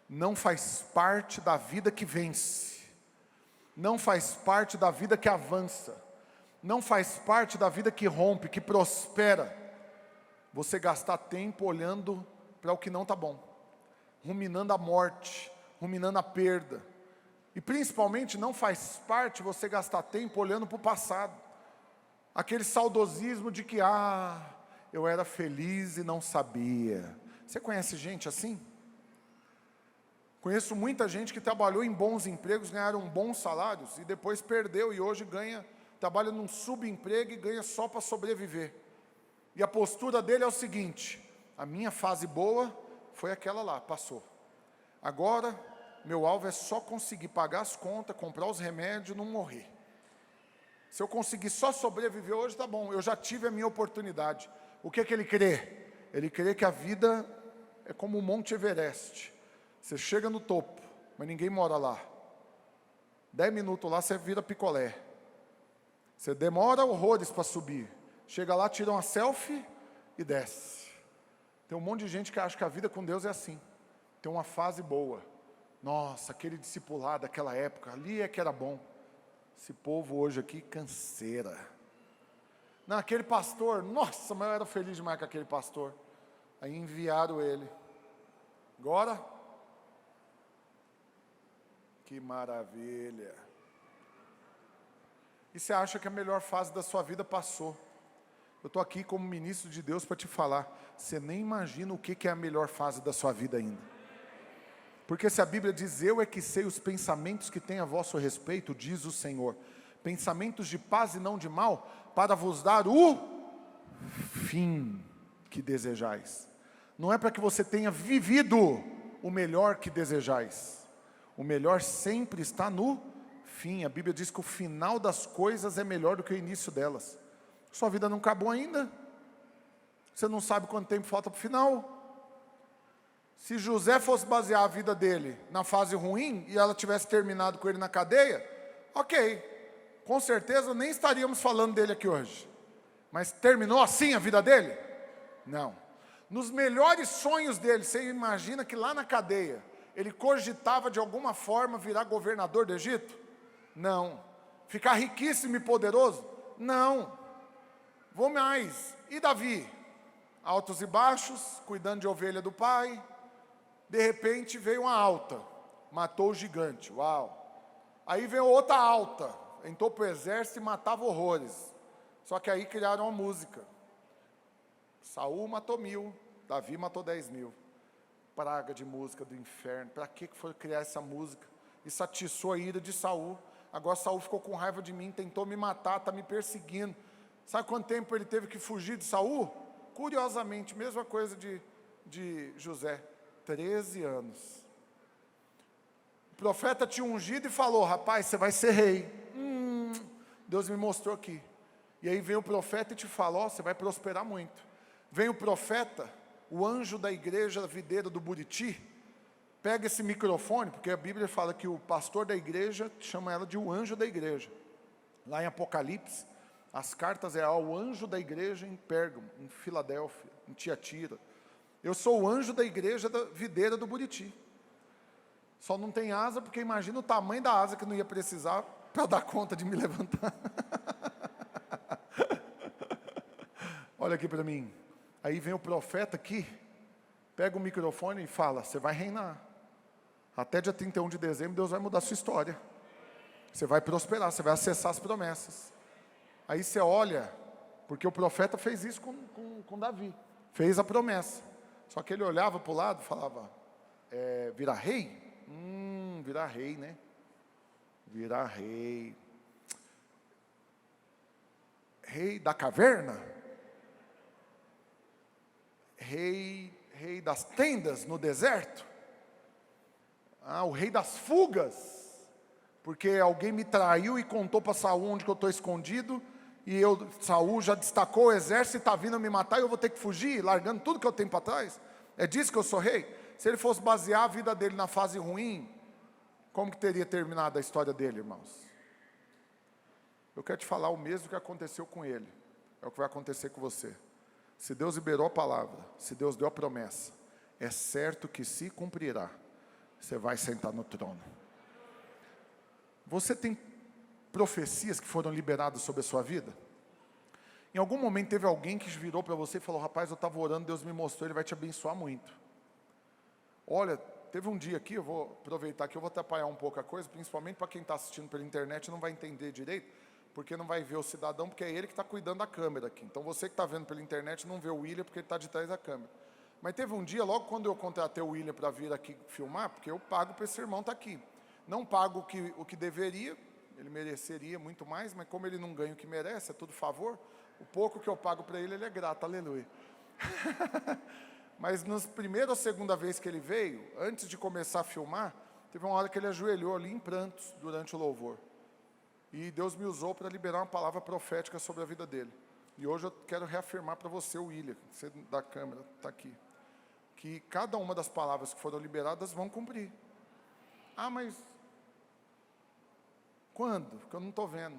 Não faz parte da vida que vence, não faz parte da vida que avança, não faz parte da vida que rompe, que prospera, você gastar tempo olhando para o que não está bom, ruminando a morte, ruminando a perda, e principalmente não faz parte você gastar tempo olhando para o passado, aquele saudosismo de que, eu era feliz e não sabia. Você conhece gente assim? Conheço muita gente que trabalhou em bons empregos, ganharam bons salários e depois perdeu e hoje trabalha num subemprego e ganha só para sobreviver. E a postura dele é o seguinte: a minha fase boa foi aquela lá, passou. Agora, meu alvo é só conseguir pagar as contas, comprar os remédios, não morrer. Se eu conseguir só sobreviver hoje, tá bom, eu já tive a minha oportunidade. O que ele crê? Ele crê que a vida é como o Monte Everest. Você chega no topo, mas ninguém mora lá. 10 minutos lá, você vira picolé. Você demora horrores para subir. Chega lá, tira uma selfie e desce. Tem um monte de gente que acha que a vida com Deus é assim. Tem uma fase boa. Nossa, aquele discipulado daquela época, ali é que era bom. Esse povo hoje aqui, canseira. Não, aquele pastor, nossa, mas eu era feliz demais com aquele pastor. Aí enviaram ele. Agora, que maravilha. E você acha que a melhor fase da sua vida passou. Eu estou aqui como ministro de Deus para te falar. Você nem imagina o que é a melhor fase da sua vida ainda. Porque se a Bíblia diz, eu é que sei os pensamentos que tem a vosso respeito, diz o Senhor. Pensamentos de paz e não de mal, para vos dar o fim que desejais. Não é para que você tenha vivido o melhor que desejais. O melhor sempre está no fim. A Bíblia diz que o final das coisas é melhor do que o início delas. Sua vida não acabou ainda. Você não sabe quanto tempo falta para o final. Se José fosse basear a vida dele na fase ruim e ela tivesse terminado com ele na cadeia, ok. Com certeza nem estaríamos falando dele aqui hoje. Mas terminou assim a vida dele? Não. Nos melhores sonhos dele, você imagina que lá na cadeia ele cogitava de alguma forma virar governador do Egito? Não. Ficar riquíssimo e poderoso? Não. Vou mais. E Davi? Altos e baixos, cuidando de ovelha do pai. De repente veio uma alta, matou o gigante. Uau. Aí veio outra alta, entrou para o exército e matava horrores. Só que aí criaram uma música. Saul matou 1000, Davi matou 10.000. praga de música do inferno. Para que foi criar essa música? Isso atiçou a ira de Saul. Agora Saul ficou com raiva de mim, tentou me matar, está me perseguindo. Sabe quanto tempo ele teve que fugir de Saul? Curiosamente, mesma coisa de José, 13 anos. O profeta tinha ungido e falou: rapaz, você vai ser rei. Deus me mostrou aqui. E aí vem o profeta e te fala: ó, você vai prosperar muito. Vem o profeta, o anjo da igreja videira do Buriti, pega esse microfone, porque a Bíblia fala que o pastor da igreja chama ela de o anjo da igreja. Lá em Apocalipse, as cartas é ao anjo da igreja em Pérgamo, em Filadélfia, em Tiatira. Eu sou o anjo da igreja da videira do Buriti. Só não tem asa, porque imagina o tamanho da asa que não ia precisar para dar conta de me levantar. Olha aqui para mim. Aí vem o profeta aqui, pega o microfone e fala: você vai reinar. Até dia 31 de dezembro, Deus vai mudar a sua história. Você vai prosperar, você vai acessar as promessas. Aí você olha, porque o profeta fez isso com Davi. Fez a promessa. Só que ele olhava para o lado e falava: virar rei? Virar rei, né? Virar rei. Rei da caverna? Rei das tendas no deserto? O rei das fugas, porque alguém me traiu e contou para Saul onde que eu estou escondido, e Saul já destacou o exército e está vindo me matar, e eu vou ter que fugir, largando tudo que eu tenho para trás. É disso que eu sou rei? Se ele fosse basear a vida dele na fase ruim, como que teria terminado a história dele, irmãos? Eu quero te falar o mesmo que aconteceu com ele, é o que vai acontecer com você. Se Deus liberou a palavra, se Deus deu a promessa, é certo que se cumprirá. Você vai sentar no trono. Você tem profecias que foram liberadas sobre a sua vida? Em algum momento teve alguém que virou para você e falou: rapaz, eu estava orando, Deus me mostrou, Ele vai te abençoar muito. Olha, teve um dia aqui, eu vou aproveitar que eu vou atrapalhar um pouco a coisa, principalmente para quem está assistindo pela internet, não vai entender direito, porque não vai ver o cidadão, porque é ele que está cuidando da câmera aqui. Então você que está vendo pela internet não vê o William, porque ele está de trás da câmera. Mas teve um dia, logo quando eu contratei o William para vir aqui filmar, porque eu pago para esse irmão estar aqui. Não pago o que deveria, ele mereceria muito mais, mas como ele não ganha o que merece, é tudo favor, o pouco que eu pago para ele, ele é grato, aleluia. Mas nas primeira ou segunda vez que ele veio, antes de começar a filmar, teve uma hora que ele ajoelhou ali em prantos durante o louvor. E Deus me usou para liberar uma palavra profética sobre a vida dele. E hoje eu quero reafirmar para você, William, você da câmera, está aqui, que cada uma das palavras que foram liberadas vão cumprir. Mas quando? Porque eu não estou vendo.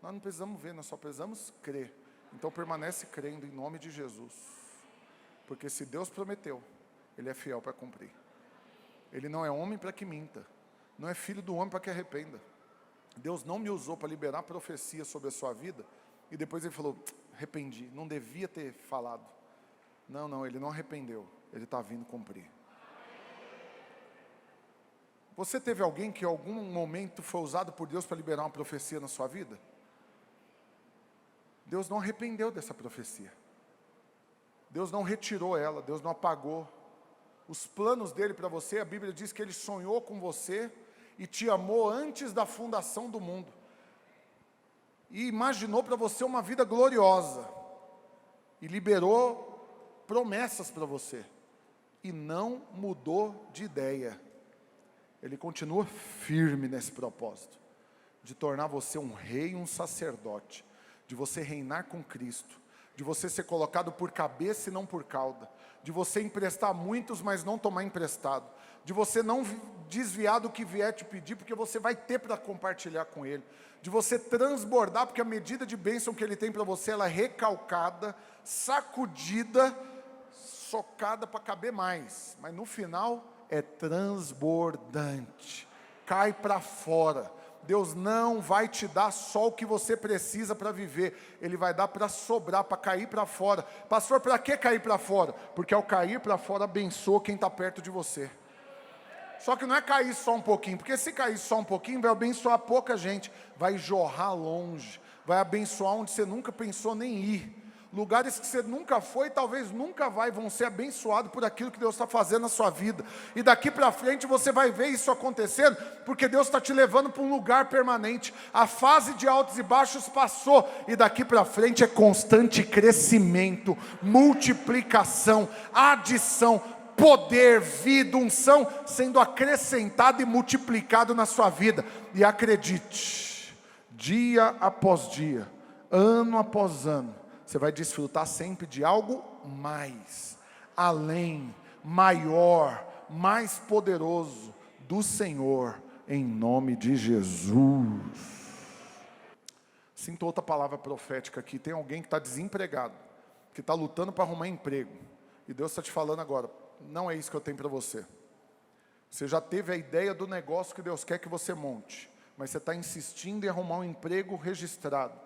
Nós não precisamos ver, nós só precisamos crer. Então permanece crendo em nome de Jesus. Porque se Deus prometeu, Ele é fiel para cumprir. Ele não é homem para que minta. Não é filho do homem para que arrependa. Deus não me usou para liberar profecia sobre a sua vida. E depois Ele falou: arrependi, não devia ter falado. Não, Ele não arrependeu. Ele está vindo cumprir. Você teve alguém que em algum momento foi usado por Deus para liberar uma profecia na sua vida? Deus não arrependeu dessa profecia. Deus não retirou ela, Deus não apagou. Os planos dele para você, a Bíblia diz que Ele sonhou com você e te amou antes da fundação do mundo. E imaginou para você uma vida gloriosa. E liberou promessas para você. E não mudou de ideia. Ele continua firme nesse propósito. De tornar você um rei e um sacerdote. De você reinar com Cristo. De você ser colocado por cabeça e não por cauda. De você emprestar muitos, mas não tomar emprestado. De você não desviar do que vier te pedir, porque você vai ter para compartilhar com Ele. De você transbordar, porque a medida de bênção que Ele tem para você, ela é recalcada, sacudida, socada para caber mais. Mas no final, é transbordante. Cai para fora. Deus não vai te dar só o que você precisa para viver. Ele vai dar para sobrar, para cair para fora. Pastor, para que cair para fora? Porque ao cair para fora, abençoa quem está perto de você. Só que não é cair só um pouquinho, porque se cair só um pouquinho, vai abençoar pouca gente. Vai jorrar longe, vai abençoar onde você nunca pensou nem ir. Lugares que você nunca foi, talvez nunca vai, vão ser abençoados por aquilo que Deus está fazendo na sua vida. E daqui para frente você vai ver isso acontecendo, porque Deus está te levando para um lugar permanente. A fase de altos e baixos passou, e daqui para frente é constante crescimento, multiplicação, adição, poder, vida, unção, sendo acrescentado e multiplicado na sua vida. E acredite, dia após dia, ano após ano, você vai desfrutar sempre de algo mais, além, maior, mais poderoso do Senhor, em nome de Jesus. Sinto outra palavra profética aqui. Tem alguém que está desempregado, que está lutando para arrumar emprego, e Deus está te falando agora: não é isso que eu tenho para você. Você já teve a ideia do negócio que Deus quer que você monte, mas você está insistindo em arrumar um emprego registrado,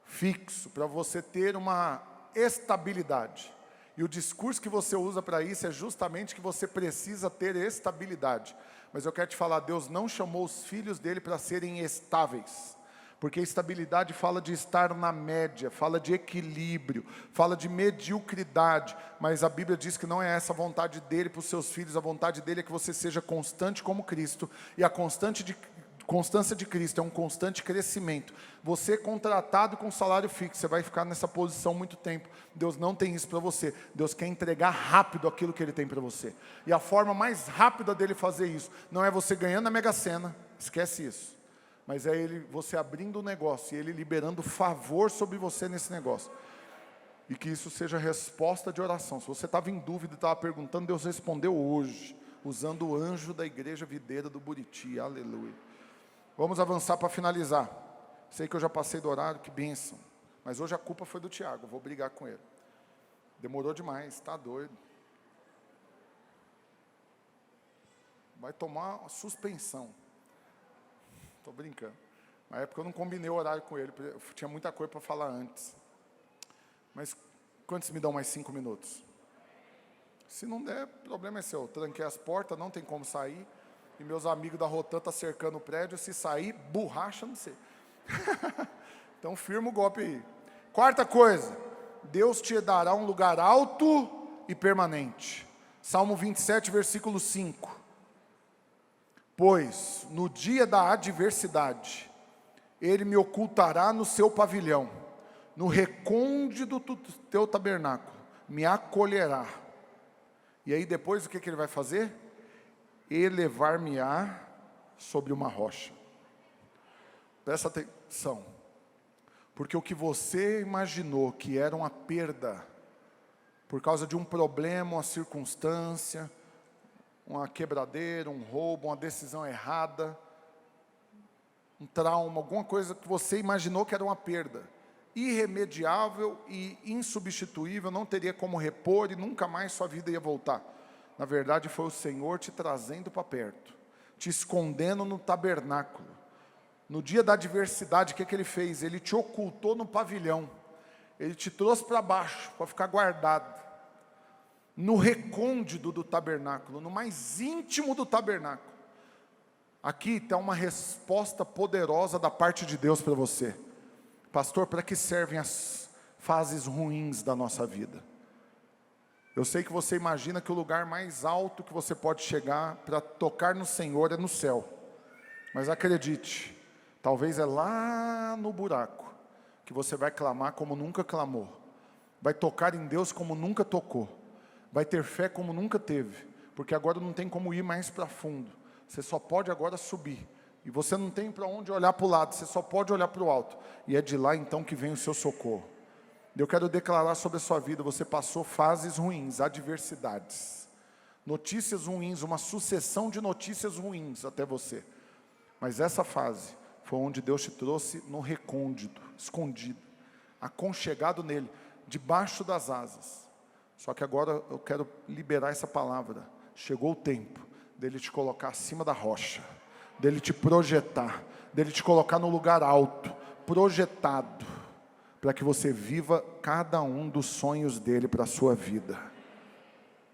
fixo, para você ter uma estabilidade. E o discurso que você usa para isso é justamente que você precisa ter estabilidade. Mas eu quero te falar, Deus não chamou os filhos dele para serem estáveis. Porque estabilidade fala de estar na média, fala de equilíbrio, fala de mediocridade. Mas a Bíblia diz que não é essa a vontade dele para os seus filhos. A vontade dele é que você seja constante como Cristo. E a constância de Cristo é um constante crescimento. Você é contratado com salário fixo, você vai ficar nessa posição muito tempo. Deus não tem isso para você. Deus quer entregar rápido aquilo que Ele tem para você. E a forma mais rápida dele fazer isso, não é você ganhando a Mega Sena, esquece isso. Mas é você abrindo o negócio e Ele liberando favor sobre você nesse negócio. E que isso seja resposta de oração. Se você estava em dúvida e estava perguntando, Deus respondeu hoje, usando o anjo da igreja videira do Buriti. Aleluia. Vamos avançar para finalizar. Sei que eu já passei do horário, que bênção. Mas hoje a culpa foi do Tiago, vou brigar com ele. Demorou demais, está doido. Vai tomar uma suspensão. Estou brincando. Na época eu não combinei o horário com ele, eu tinha muita coisa para falar antes. Mas quantos me dão mais 5 minutos? Se não der, o problema é seu. Eu tranquei as portas, não tem como sair. E meus amigos da Rotan estão cercando o prédio. Se sair, borracha, não sei. Então firma o golpe aí. Quarta coisa, Deus te dará um lugar alto e permanente. Salmo 27, versículo 5. Pois no dia da adversidade, Ele me ocultará no seu pavilhão, no recôndito do teu tabernáculo, me acolherá. E aí depois o que Ele vai fazer? Elevar-me-á sobre uma rocha. Presta atenção, porque o que você imaginou que era uma perda, por causa de um problema, uma circunstância, uma quebradeira, um roubo, uma decisão errada, um trauma, alguma coisa que você imaginou que era uma perda, irremediável e insubstituível, não teria como repor e nunca mais sua vida ia voltar. Na verdade foi o Senhor te trazendo para perto, te escondendo no tabernáculo. No dia da adversidade, o que Ele fez? Ele te ocultou no pavilhão, Ele te trouxe para baixo, para ficar guardado, no recôndito do tabernáculo, no mais íntimo do tabernáculo. Aqui está uma resposta poderosa da parte de Deus para você. Pastor, para que servem as fases ruins da nossa vida? Eu sei que você imagina que o lugar mais alto que você pode chegar para tocar no Senhor é no céu. Mas acredite, talvez é lá no buraco que você vai clamar como nunca clamou. Vai tocar em Deus como nunca tocou. Vai ter fé como nunca teve, porque agora não tem como ir mais para fundo, você só pode agora subir, e você não tem para onde olhar para o lado, você só pode olhar para o alto, e é de lá então que vem o seu socorro. Eu quero declarar sobre a sua vida, você passou fases ruins, adversidades, notícias ruins, uma sucessão de notícias ruins até você, mas essa fase foi onde Deus te trouxe no recôndito, escondido, aconchegado nele, debaixo das asas. Só que agora eu quero liberar essa palavra. Chegou o tempo dele te colocar acima da rocha, dele te projetar, dele te colocar no lugar alto, projetado, para que você viva cada um dos sonhos dele para a sua vida.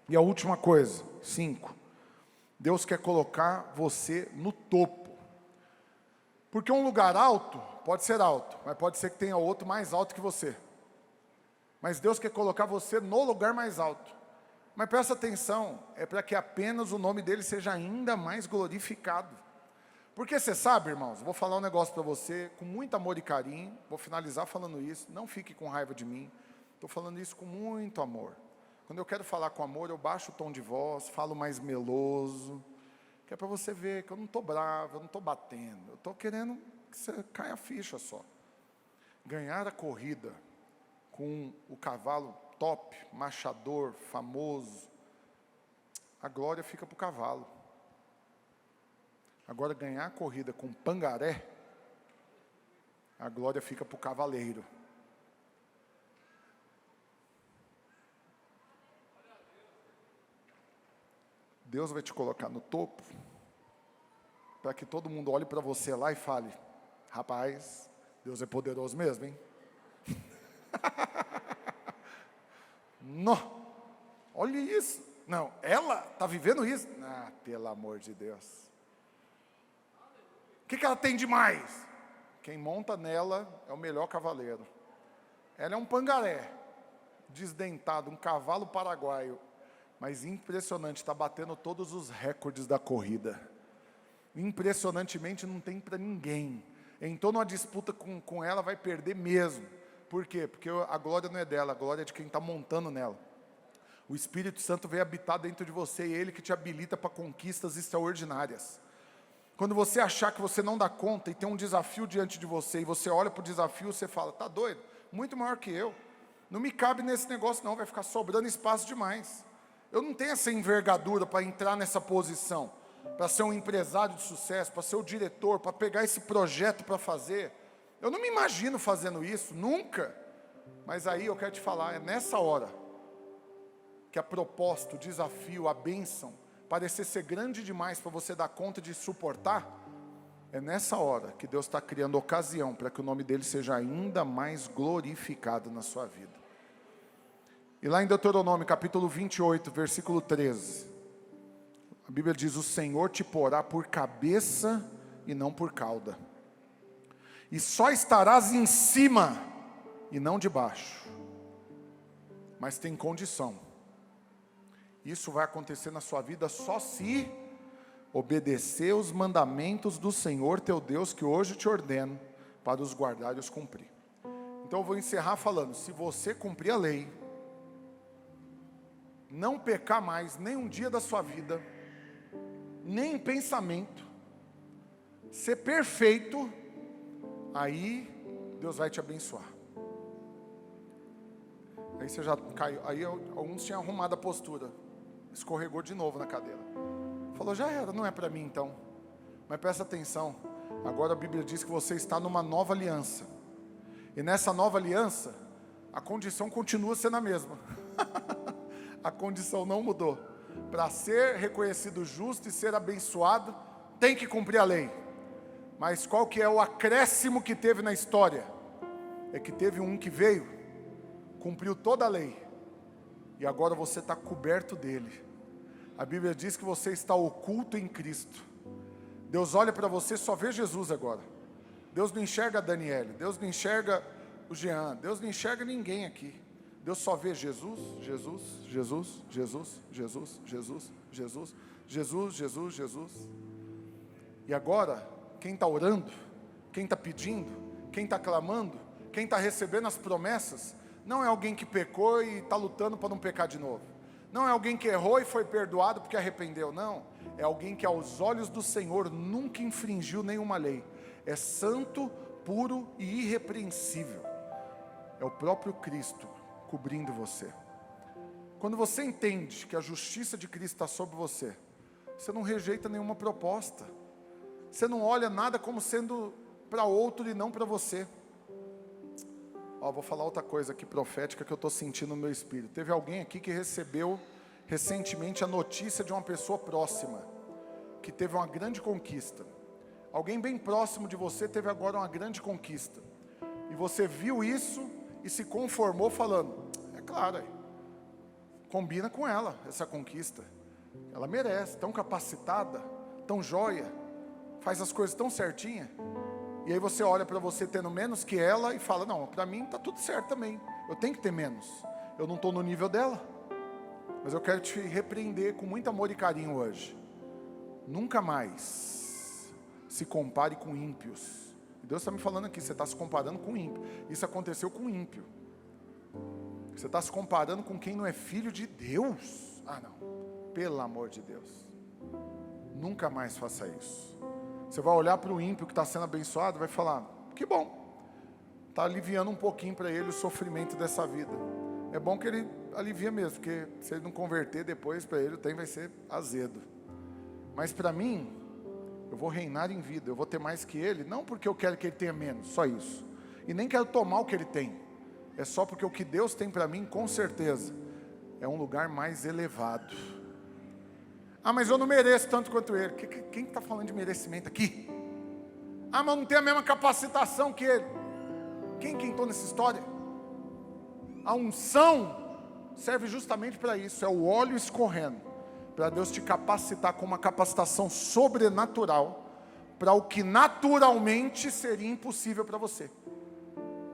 E a última coisa, 5. Deus quer colocar você no topo. Porque um lugar alto, pode ser alto, mas pode ser que tenha outro mais alto que você. Mas Deus quer colocar você no lugar mais alto. Mas presta atenção, é para que apenas o nome dele seja ainda mais glorificado. Porque você sabe, irmãos, vou falar um negócio para você com muito amor e carinho, vou finalizar falando isso, não fique com raiva de mim, estou falando isso com muito amor. Quando eu quero falar com amor, eu baixo o tom de voz, falo mais meloso, que é para você ver que eu não estou bravo, eu não estou batendo, eu estou querendo que você caia a ficha só. Ganhar a corrida com o cavalo top, machador, famoso, a glória fica para o cavalo. Agora, ganhar a corrida com pangaré, a glória fica para o cavaleiro. Deus vai te colocar no topo, para que todo mundo olhe para você lá e fale: rapaz, Deus é poderoso mesmo, hein? Não, olha isso. Não, ela está vivendo isso. Ah, pelo amor de Deus. O que ela tem de mais? Quem monta nela é o melhor cavaleiro. Ela é um pangaré, desdentado, um cavalo paraguaio. Mas impressionante, está batendo todos os recordes da corrida. Impressionantemente não tem para ninguém. Entrou numa disputa com ela, vai perder mesmo. Por quê? Porque a glória não é dela, a glória é de quem está montando nela. O Espírito Santo veio habitar dentro de você e Ele que te habilita para conquistas extraordinárias. Quando você achar que você não dá conta e tem um desafio diante de você, e você olha para o desafio, você fala: tá doido? Muito maior que eu. Não me cabe nesse negócio não, vai ficar sobrando espaço demais. Eu não tenho essa envergadura para entrar nessa posição, para ser um empresário de sucesso, para ser o diretor, para pegar esse projeto para fazer. Eu não me imagino fazendo isso, nunca. Mas aí eu quero te falar, é nessa hora que a proposta, o desafio, a bênção, parecer ser grande demais para você dar conta de suportar, é nessa hora que Deus está criando ocasião para que o nome dele seja ainda mais glorificado na sua vida. E lá em Deuteronômio capítulo 28, versículo 13, a Bíblia diz: o Senhor te porá por cabeça e não por cauda, e só estarás em cima e não debaixo. Mas tem condição. Isso vai acontecer na sua vida só se obedecer os mandamentos do Senhor teu Deus, que hoje te ordeno, para os guardar e os cumprir. Então eu vou encerrar falando: se você cumprir a lei, não pecar mais nem um dia da sua vida, nem em pensamento, ser perfeito, aí Deus vai te abençoar. Aí você já caiu, aí alguns tinham arrumado a postura, escorregou de novo na cadeira, falou: já era, não é para mim então. Mas presta atenção, agora a Bíblia diz que você está numa nova aliança, e nessa nova aliança, a condição continua sendo a mesma. A condição não mudou. Para ser reconhecido justo e ser abençoado, tem que cumprir a lei. Mas qual que é o acréscimo que teve na história? É que teve um que veio, cumpriu toda a lei, e agora você está coberto dele. A Bíblia diz que você está oculto em Cristo. Deus olha para você, só vê Jesus agora. Deus não enxerga a Daniele, Deus não enxerga o Jean, Deus não enxerga ninguém aqui. Deus só vê Jesus, Jesus, Jesus, Jesus, Jesus, Jesus, Jesus, Jesus, Jesus, Jesus. E agora, quem está orando, quem está pedindo, quem está clamando, quem está recebendo as promessas, não é alguém que pecou e está lutando para não pecar de novo. Não é alguém que errou e foi perdoado porque arrependeu, não. É alguém que aos olhos do Senhor nunca infringiu nenhuma lei. É santo, puro e irrepreensível. É o próprio Cristo cobrindo você. Quando você entende que a justiça de Cristo está sobre você, você não rejeita nenhuma proposta. Você não olha nada como sendo para outro e não para você. Vou falar outra coisa aqui profética que eu estou sentindo no meu espírito. Teve alguém aqui que recebeu recentemente a notícia de uma pessoa próxima, que teve uma grande conquista. Alguém bem próximo de você teve agora uma grande conquista. E você viu isso e se conformou falando: é claro, combina com ela essa conquista. Ela merece, tão capacitada, tão joia, faz as coisas tão certinha. E aí você olha para você tendo menos que ela e fala: não, para mim está tudo certo também. Eu tenho que ter menos. Eu não estou no nível dela. Mas eu quero te repreender com muito amor e carinho hoje. Nunca mais se compare com ímpios. Deus está me falando aqui, você está se comparando com ímpio. Isso aconteceu com ímpio. Você está se comparando com quem não é filho de Deus. Ah, não. Pelo amor de Deus. Nunca mais faça isso. Você vai olhar para o ímpio que está sendo abençoado e vai falar, que bom. Está aliviando um pouquinho para ele o sofrimento dessa vida. É bom que ele alivia mesmo, porque se ele não converter depois, para ele o trem vai ser azedo. Mas para mim, eu vou reinar em vida, eu vou ter mais que ele, não porque eu quero que ele tenha menos, só isso. E nem quero tomar o que ele tem. É só porque o que Deus tem para mim, com certeza, é um lugar mais elevado. Ah, mas eu não mereço tanto quanto ele. Quem está falando de merecimento aqui? Ah, mas eu não tenho a mesma capacitação que ele. Quem entrou nessa história? A unção serve justamente para isso, é o óleo escorrendo, para Deus te capacitar com uma capacitação sobrenatural, para o que naturalmente seria impossível para você.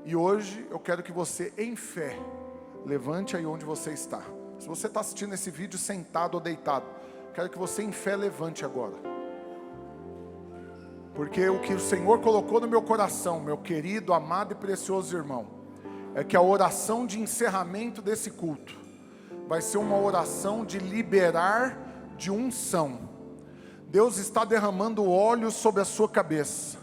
E hoje eu quero que você, em fé, levante aí onde você está. Se você está assistindo esse vídeo sentado ou deitado, quero que você em fé levante agora. Porque o que o Senhor colocou no meu coração, meu querido, amado e precioso irmão, é que a oração de encerramento desse culto vai ser uma oração de liberar de unção. Deus está derramando óleo sobre a sua cabeça,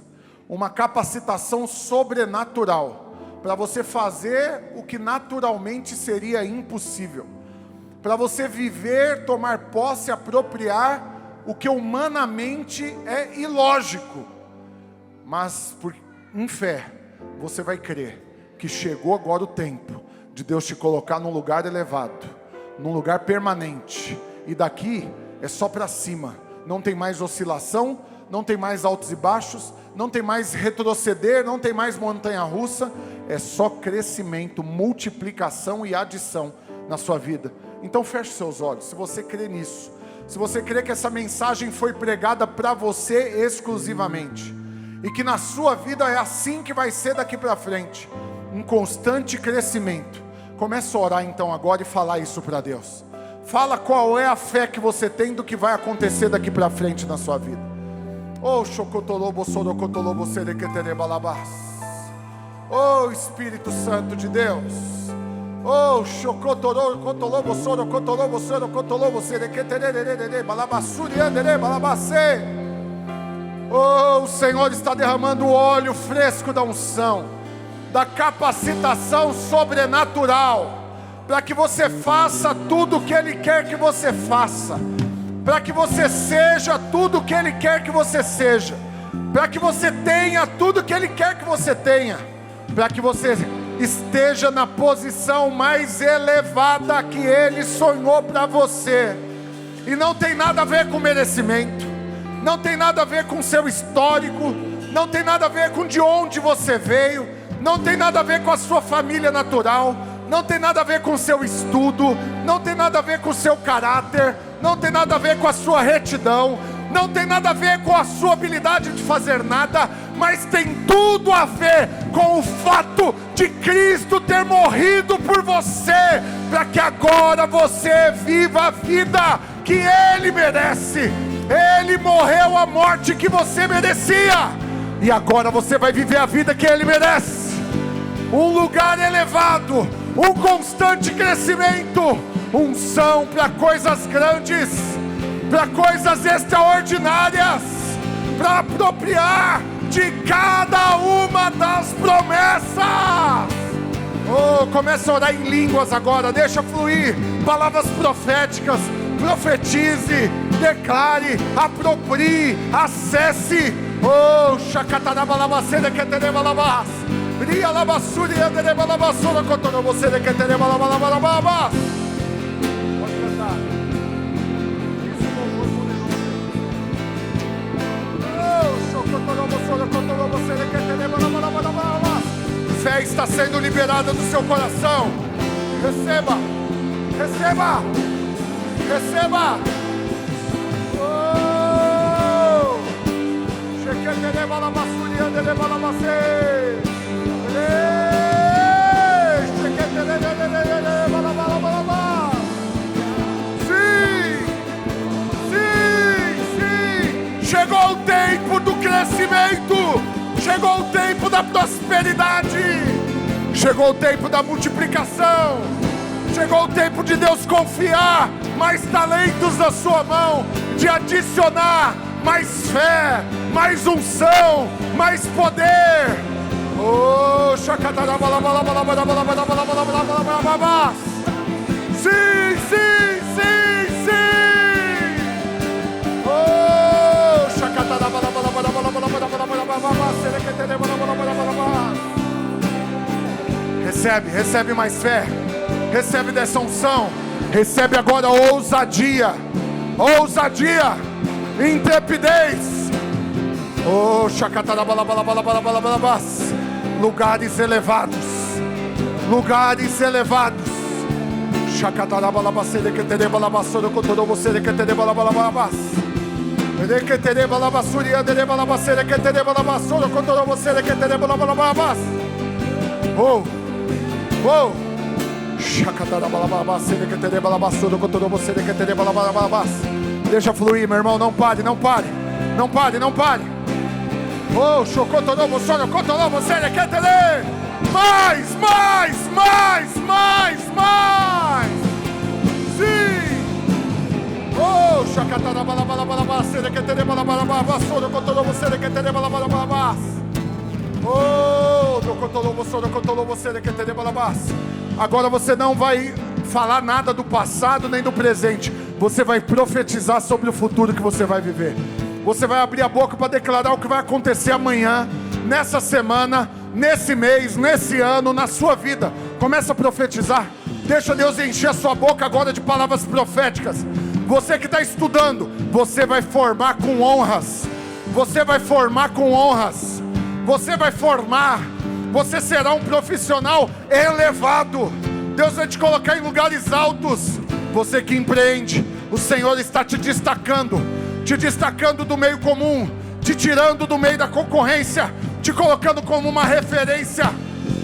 uma capacitação sobrenatural, para você fazer o que naturalmente seria impossível, para você viver, tomar posse, apropriar o que humanamente é ilógico, mas em fé, você vai crer que chegou agora o tempo de Deus te colocar num lugar elevado, num lugar permanente, e daqui é só para cima, não tem mais oscilação, não tem mais altos e baixos, não tem mais retroceder, não tem mais montanha-russa, é só crescimento, multiplicação e adição na sua vida. Então feche seus olhos, se você crê nisso, se você crê que essa mensagem foi pregada para você exclusivamente, e que na sua vida é assim que vai ser daqui para frente, um constante crescimento, comece a orar então agora e falar isso para Deus. Fala qual é a fé que você tem do que vai acontecer daqui para frente na sua vida. Oh, oh Espírito Santo de Deus. Oh, oh, o Senhor está derramando o óleo fresco da unção, da capacitação sobrenatural, para que você faça tudo o que Ele quer que você faça, para que você seja tudo o que Ele quer que você seja, para que você tenha tudo o que Ele quer que você tenha, para que você esteja na posição mais elevada que Ele sonhou para você. E não tem nada a ver com merecimento, não tem nada a ver com seu histórico, não tem nada a ver com de onde você veio, não tem nada a ver com a sua família natural, não tem nada a ver com o seu estudo, não tem nada a ver com o seu caráter, não tem nada a ver com a sua retidão, não tem nada a ver com a sua habilidade de fazer nada, mas tem tudo a ver com o fato de Cristo ter morrido por você, para que agora você viva a vida que Ele merece. Ele morreu a morte que você merecia, e agora você vai viver a vida que Ele merece. Um lugar elevado, um constante crescimento, unção para coisas grandes, para coisas extraordinárias, para apropriar de cada uma das promessas. Oh, começa a orar em línguas agora, deixa fluir palavras proféticas, profetize, declare, aproprie, acesse. Oh, shakatarabalabacere keterebalabas, bria labassuri anderebalabassura cotorobocere keterebalabalabas. Pode cantar. Isso é louvor poderoso. Fé está sendo liberada do seu coração. Receba, receba, receba. Oh, sheketereba labassuri andereba labase. crescimento. Chegou o tempo da prosperidade. Chegou o tempo da multiplicação. Chegou o tempo de Deus confiar mais talentos na sua mão, de adicionar mais fé, mais unção, mais poder. Oh, sim, sim, sim, sim. Oh, recebe mais fé. Recebe dessa unção. Recebe agora ousadia. Ousadia. Intrepidez. Oh, lugares elevados. Lugares elevados. Oh, oh. Deixa fluir, meu irmão, não pare, não pare. Não pare, não pare. Oh, mais, mais, mais, mais, mais. Sim. Oh, agora você não vai falar nada do passado nem do presente. Você vai profetizar sobre o futuro que você vai viver. Você vai abrir a boca para declarar o que vai acontecer amanhã, nessa semana, nesse mês, nesse ano, na sua vida. Começa a profetizar. Deixa Deus encher a sua boca agora de palavras proféticas. Você que está estudando, você vai formar com honras. Você vai formar com honras. Você vai formar. Você será um profissional elevado. Deus vai te colocar em lugares altos. Você que empreende, o Senhor está te destacando do meio comum, te tirando do meio da concorrência, te colocando como uma referência.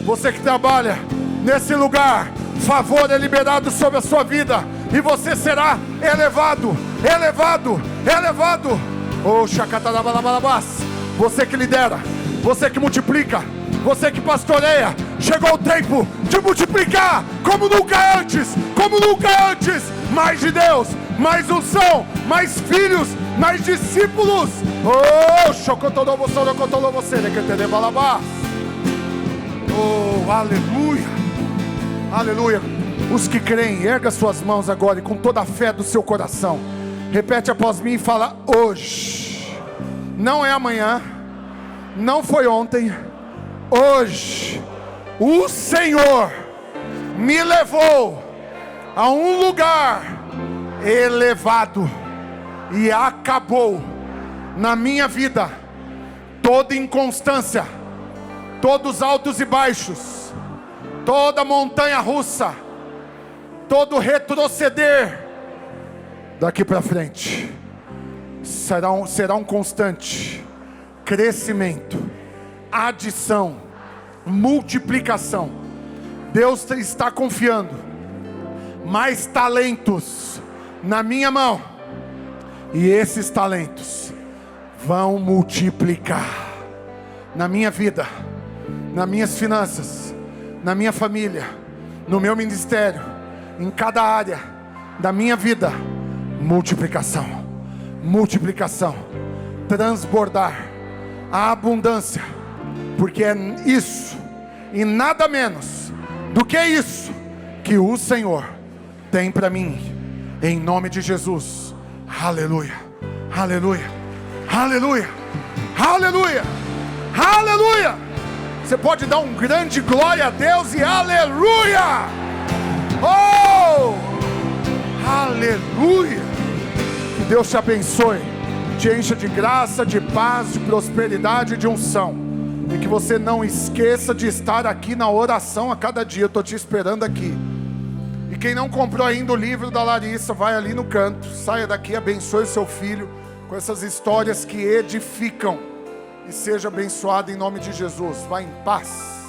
Você que trabalha nesse lugar, favor é liberado sobre a sua vida, e você será elevado, elevado, elevado. Oh, shakatarabalabas. Você que lidera, você que multiplica, você que pastoreia, chegou o tempo de multiplicar como nunca antes, como nunca antes. Mais de Deus, mais unção, mais filhos, mais discípulos. Oh, oh, aleluia, aleluia. Os que creem, erga suas mãos agora e com toda a fé do seu coração, repete após mim e fala: hoje, não é amanhã, não foi ontem, hoje, o Senhor me levou a um lugar elevado e acabou na minha vida toda inconstância, todos altos e baixos, toda montanha russa, todo retroceder. Daqui para frente será um constante crescimento, adição, multiplicação. Deus está confiando mais talentos na minha mão, e esses talentos vão multiplicar na minha vida, nas minhas finanças, na minha família, no meu ministério, em cada área da minha vida. Multiplicação, multiplicação, transbordar, a abundância, porque é isso e nada menos do que isso que o Senhor tem para mim, em nome de Jesus. Aleluia, aleluia, aleluia, aleluia, aleluia. Você pode dar um grande glória a Deus e aleluia. Oh, aleluia. Que Deus te abençoe, te encha de graça, de paz, de prosperidade e de unção. E que você não esqueça de estar aqui na oração a cada dia. Eu estou te esperando aqui. E quem não comprou ainda o livro da Larissa, vai ali no canto, saia daqui, abençoe o seu filho com essas histórias que edificam. E seja abençoado em nome de Jesus. Vá em paz.